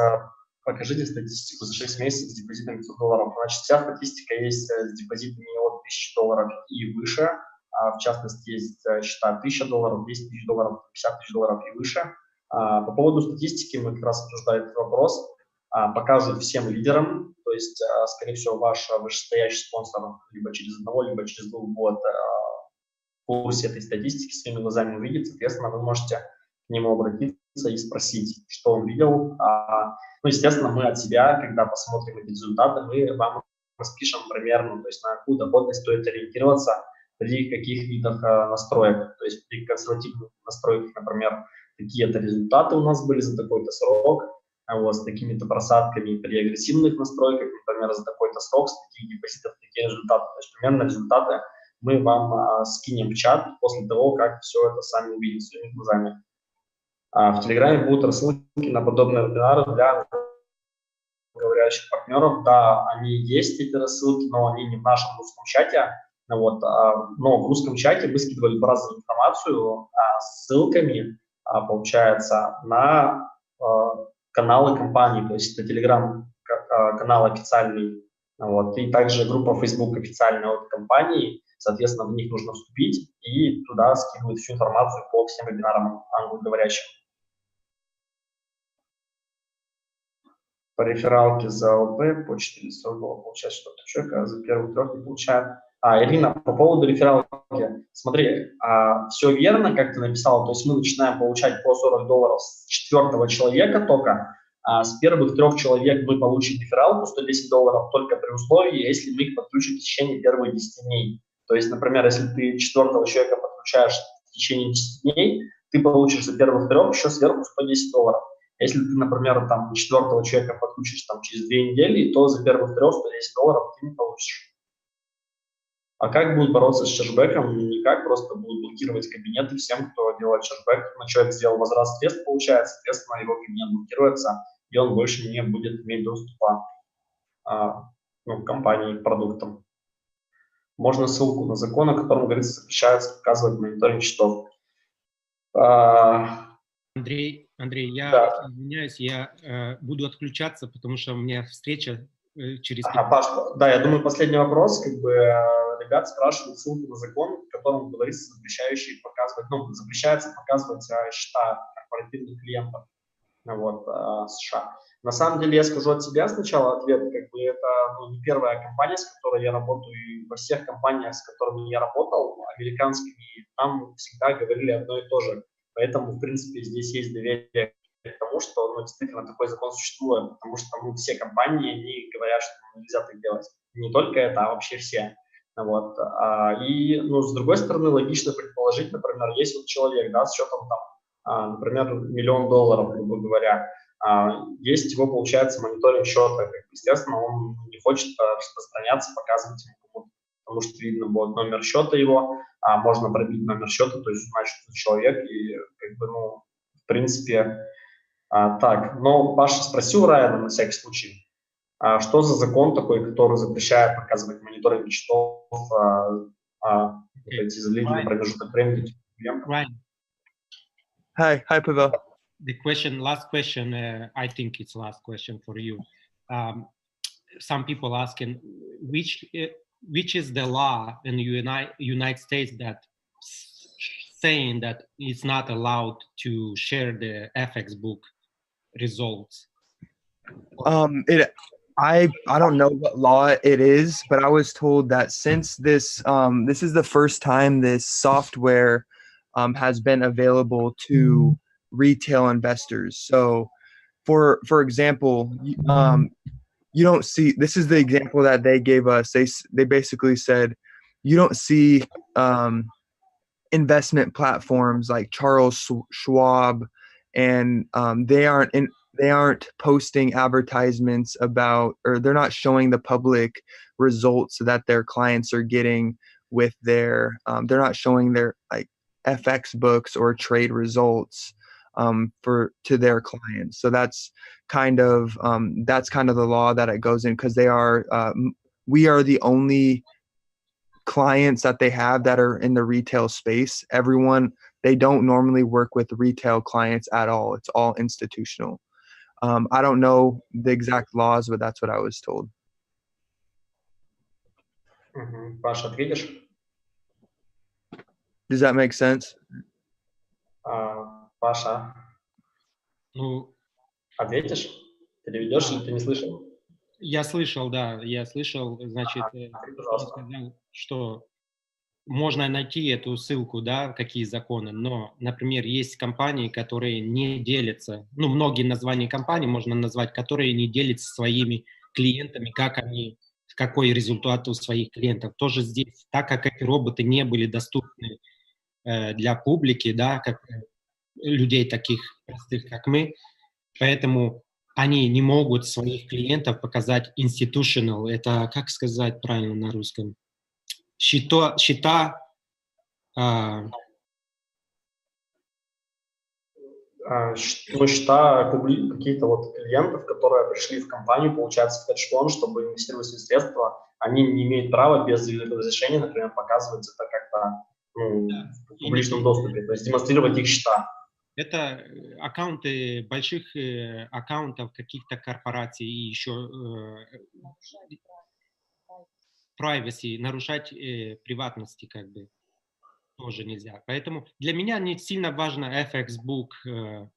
покажите статистику за 6 месяцев с депозитом $500. Значит, вся статистика есть с депозитами от $1000 и выше. В частности, есть счета $1000, $10 000, $50 000 и выше. По поводу статистики мы как раз обсуждали этот вопрос. Покажут всем лидерам, то есть, скорее всего, ваш вышестоящий спонсор либо через одного, либо через 2 год в курсе этой статистики своими глазами увидит. Соответственно, вы можете к нему обратиться и спросить, что он видел. Ну, естественно, мы от себя, когда посмотрим эти результаты, мы вам распишем примерно, то есть на какую доходность стоит ориентироваться при каких видах настроек. То есть при консервативных настройках, например, какие-то результаты у нас были за такой-то срок, вот, с такими-то просадками. При агрессивных настройках, например, за такой-то срок, с таких депозитов, такие результаты. То есть примерно результаты мы вам скинем в чат после того, как все это сами увидите своими глазами. В Телеграме будут рассылки на подобные вебинары для говорящих партнеров. Да, они есть, эти рассылки, но они не в нашем русском чате. Вот, но в русском чате мы скидывали базовую информацию с ссылками, получается, на каналы компании, то есть это Telegram-канал официальный, вот, и также группа Facebook официальная от компании, соответственно, в них нужно вступить, и туда скидывают всю информацию по всем вебинарам англоговорящим. По рефералке за ОП по $400 получает что-то человека, а за первых 3 не получает. Ирина, по поводу рефералки, смотри, все верно, как ты написала, то есть мы начинаем получать по $40 с 4-го человека только, а с первых 3 человек мы получим рефералку $110 только при условии, если мы их подключим в течение первых 10 дней. То есть, например, если ты 4-го человека подключаешь в течение 10 дней, ты получишь за первых 3 еще сверху $110. Если ты, например, там 4-го человека подключишь там, через 2 недели, то за первых 3 $110 ты не получишь. А как будут бороться с чешбеком? Никак, просто будут блокировать кабинеты всем, кто делает чешбек. Но человек сделал возврат средств, получается, соответственно, его кабинет блокируется, и он больше не будет иметь доступа к компании, к продуктам. Можно ссылку на закон, о котором говорится, запрещается показывать мониторинг счетов. Андрей, я да. извиняюсь, я буду отключаться, потому что у меня встреча через... Паш, да, я думаю, последний вопрос, ребят спрашивают ссылку на закон, в котором говорится, запрещающий показывать, запрещается показывать счета корпоративных клиентов США. На самом деле, я скажу от себя сначала ответ, это не первая компания, с которой я работаю, и во всех компаниях, с которыми я работал, американскими, там всегда говорили одно и то же. Поэтому, в принципе, здесь есть доверие к тому, что действительно такой закон существует, потому что все компании они говорят, что нельзя так делать. Не только это, а вообще все. И, с другой стороны, логично предположить, например, есть человек, с счетом, например, $1 миллион, грубо говоря, есть его, получается, мониторинг счета. Естественно, он не хочет распространяться, показывать ему кому-то, потому что видно будет номер счета его, можно пробить номер счета, то есть узнать, что это человек, и, в принципе, так. Но Паша спросил Райана на всякий случай, что за закон такой, который запрещает показывать мониторинг счетов, эти заявления на промежуток времени? Hi, Pavel. Last question, I think it's last question for you. Some people asking, which is the law in the United States that saying that it's not allowed to share the FX book results? I don't know what law it is, but I was told that since this is the first time this software has been available to retail investors. So, for example, you don't see, this is the example that they gave us. They basically said you don't see investment platforms like Charles Schwab, and they aren't posting advertisements about, or they're not showing the public results that their clients are getting with their they're not showing their FX books or trade results to their clients. So that's kind of the law that it goes in, because we are the only clients that they have that are in the retail space. They don't normally work with retail clients at all. It's all institutional. I don't know the exact laws, but that's what I was told. Паша, ответишь? Does that make sense? Паша, Ну, ответишь? Переведешь или ты не слышал? я слышал, да, я слышал, значит, он сказал, что можно найти эту ссылку, да, какие законы, но, например, есть компании, которые не делятся, ну, многие названия компаний можно назвать, которые не делятся своими клиентами, как они, какой результат у своих клиентов. Тоже здесь, так как эти роботы не были доступны для публики, да, как людей таких простых, как мы, поэтому они не могут своих клиентов показать institutional, это, как сказать правильно на русском? Счета счета каких-то вот клиентов, которые пришли в компанию, получается, в хедж-фонд, чтобы инвестировать свои средства, они не имеют права без разрешения, например, показывать это как-то в публичном доступе, то есть демонстрировать их счета. Это аккаунты больших аккаунтов каких-то корпораций и еще privacy, нарушать приватности как бы тоже нельзя. Поэтому для меня не сильно важно FX-book,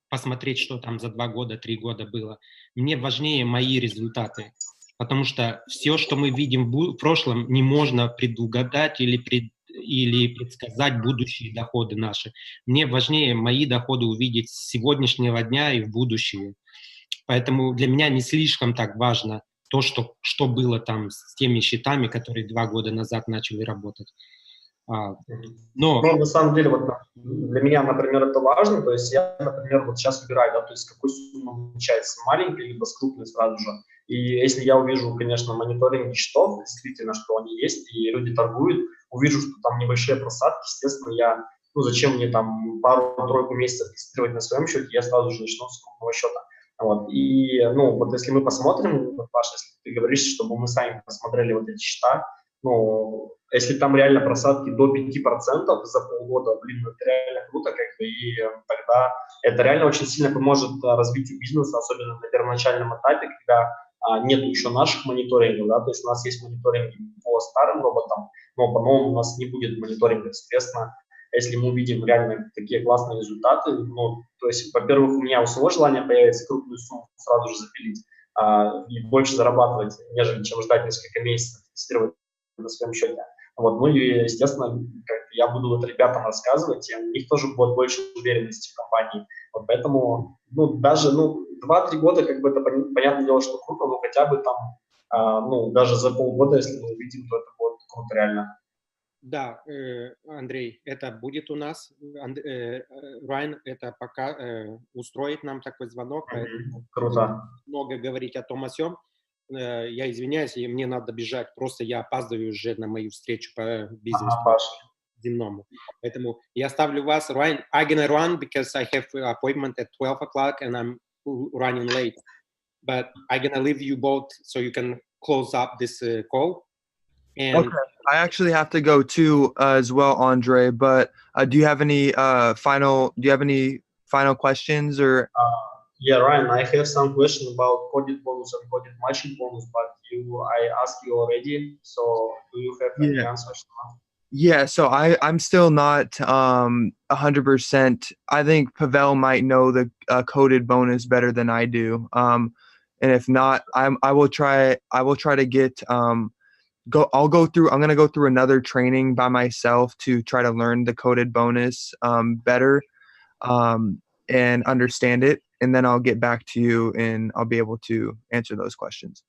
посмотреть, что там за 2 года, 3 года было. Мне важнее мои результаты, потому что все, что мы видим в прошлом, не можно предугадать или предсказать будущие доходы наши. Мне важнее мои доходы увидеть с сегодняшнего дня и в будущее. Поэтому для меня не слишком так важно то, что было там с теми счетами, которые 2 года назад начали работать. Но на самом деле вот для меня, например, это важно, то есть я, например, вот сейчас выбираю, да, то есть какой суммы начать, с маленькой либо с крупной сразу же. И если я увижу, конечно, мониторинг счетов, действительно, что они есть, и люди торгуют, увижу, что там небольшие просадки, естественно, я, зачем мне там пару-тройку месяцев тестировать на своем счете, я сразу же начну с крупного счета. Вот. И, вот если мы посмотрим, Паша, если ты говоришь, чтобы мы сами посмотрели вот эти счета, если там реально просадки до 5% за полгода, это реально круто, как бы, и тогда это реально очень сильно поможет развитию бизнеса, особенно на первоначальном этапе, когда нет еще наших мониторингов, да, то есть у нас есть мониторинги по старым роботам, но по новым у нас не будет мониторинга, соответственно, если мы увидим реально такие классные результаты, то есть, во-первых, у меня у самого желания появится крупную сумму сразу же запилить и больше зарабатывать, нежели чем ждать несколько месяцев, тестировать на своем счете. Вот, и, естественно, я буду ребятам рассказывать, и у них тоже будет больше уверенности в компании. Вот поэтому, даже, 2-3 года, как бы это понятное дело, что круто, но хотя бы там, даже за полгода, если мы увидим, то это будет круто реально. Да, Андрей, это будет у нас. Райан это пока устроит нам такой звонок. Круто. Много говорить о том о сём. Я извиняюсь, мне надо бежать. Просто я опаздываю уже на мою встречу по бизнесу земному. Поэтому я ставлю вас, Ryan. I'm gonna run because I have an appointment at 12 o'clock and I'm running late. But I'm gonna leave you both so you can close up this call. And okay. I actually have to go too as well, Andre. But do you have any final questions or? Yeah, Ryan, I have some question about coded bonus and coded matching bonus, but I asked you already. So do you have any answers? Yeah, so I'm still not 100%. I think Pavel might know the coded bonus better than I do. And if not, I will try to get I'm gonna go through another training by myself to try to learn the coded bonus better and understand it. And then I'll get back to you and I'll be able to answer those questions.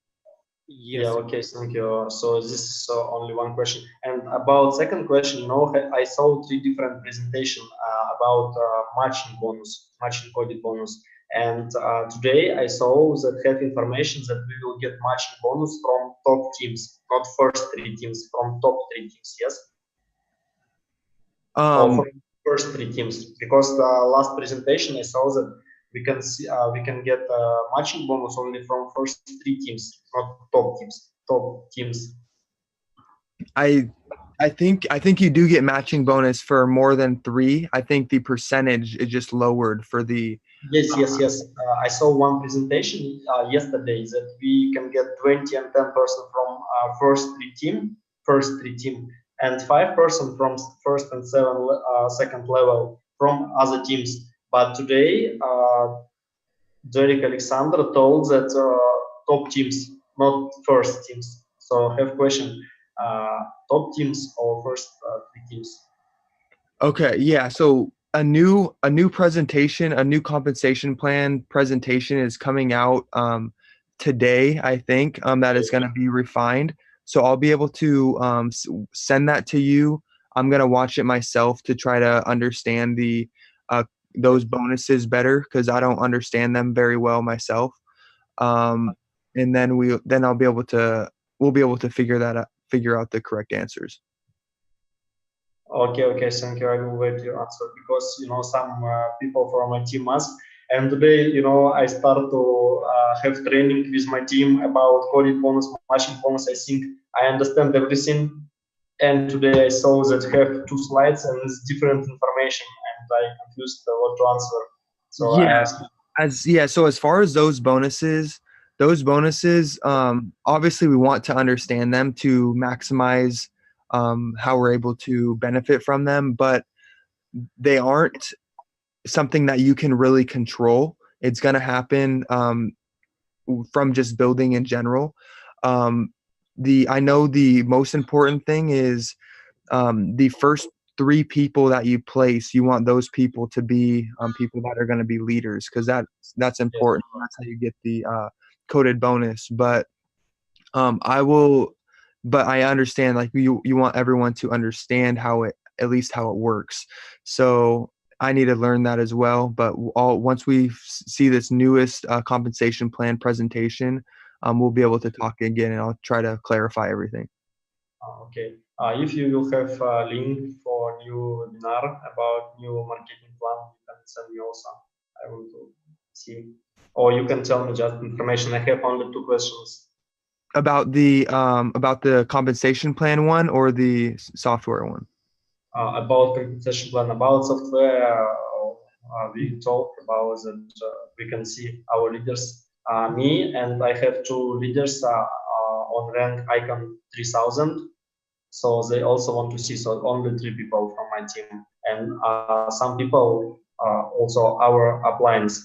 Yes. Yeah, okay, thank you. So this is only one question. And about second question, I saw 3 different presentations about matching coded bonus. And today I saw that have information that we will get matching bonus from top teams, not first 3 teams, from top 3 teams, yes? Or from first 3 teams, because the last presentation I saw that we can get matching bonus only from first 3 teams, not top teams. Top teams. I think you do get matching bonus for more than 3. I think the percentage is just lowered for the. Yes. I saw one presentation yesterday that we can get 20 and 10% from first three team, and 5% from first and second level from other teams. But today, Derek Alexander told that top teams, not first teams. So I have a question: top teams or first 3 teams? Okay, yeah. So a new presentation, a new compensation plan presentation is coming out today, I think, that is going to be refined. So I'll be able to send that to you. I'm going to watch it myself to try to understand the those bonuses better, because I don't understand them very well myself. And then we'll be able to figure out the correct answers. Okay, thank you. I will wait your answer, because some people from my team asked, and today I start to have training with my team about coding bonus, matching bonus. I think I understand everything, and today I saw that have 2 slides and it's different information, and I confused what to answer. So yeah, I asked. So as far as those bonuses, obviously we want to understand them to maximize how we're able to benefit from them, but they aren't something that you can really control. It's going to happen from just building in general. I know the most important thing is the first 3 people that you place, you want those people to be people that are going to be leaders, because that's important. That's how you get the coded bonus. But I understand, like, you want everyone to understand at least how it works. So I need to learn that as well. But once we see this newest compensation plan presentation, we'll be able to talk again, and I'll try to clarify everything. Okay. If you will have a link for new webinar about new marketing plan, you can send me also. I want to see. Or you can tell me just information. I have only 2 questions. About the compensation plan one or the software one? About compensation plan, about software, we talk about that we can see our leaders. Me and I have 2 leaders on rank icon 3000. So they also want to see, so only 3 people from my team, and some people also our uplines,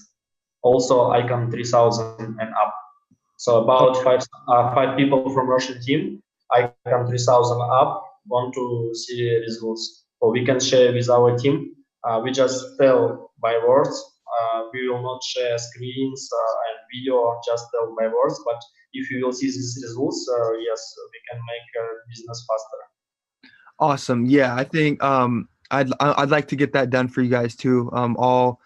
also icon 3000 and up. So about 5 people from Russian team, icon 3000 up, want to see results. So we can share with our team. We just tell by words. We will not share screens and video, just tell by words. But if you will see these results, yes, we can make business faster. Awesome. Yeah, I think I'd like to get that done for you guys too. I'll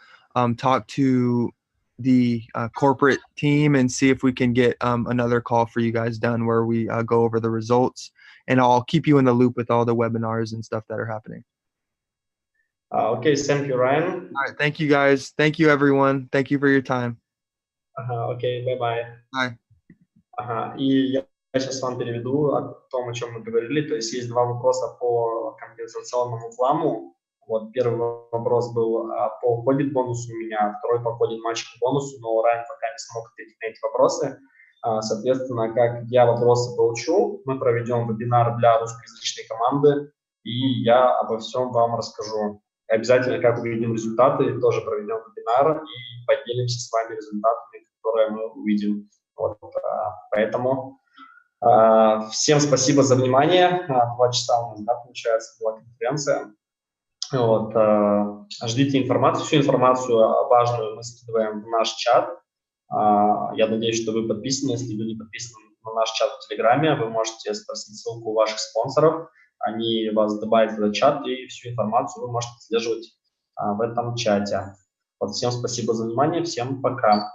talk to the corporate team and see if we can get another call for you guys done where we go over the results, and I'll keep you in the loop with all the webinars and stuff that are happening. Okay, thank you, Ryan. All right, thank you guys. Thank you, everyone. Thank you for your time. Okay, bye-bye. Bye. И я сейчас вам переведу о том, о чем мы говорили. То есть 2 вопроса по компенсационному плану. Вот первый вопрос был по ходит бонусу у меня, второй по ходит матчинг бонусу, но Райан пока не смог ответить на эти вопросы. Соответственно, как я вопросы получу, мы проведем вебинар для русскоязычной команды, и я обо всем вам расскажу. Обязательно, как увидим результаты, тоже проведем вебинар и поделимся с вами результатами, которые мы увидим. Вот, поэтому всем спасибо за внимание. 2 часа у нас, да, получается, была конференция. Вот, ждите информацию, всю информацию важную мы скидываем в наш чат. Я надеюсь, что вы подписаны. Если вы не подписаны на наш чат в Телеграме, вы можете спросить ссылку у ваших спонсоров. Они вас добавят в этот чат, и всю информацию вы можете отслеживать в этом чате. Вот, всем спасибо за внимание, всем пока.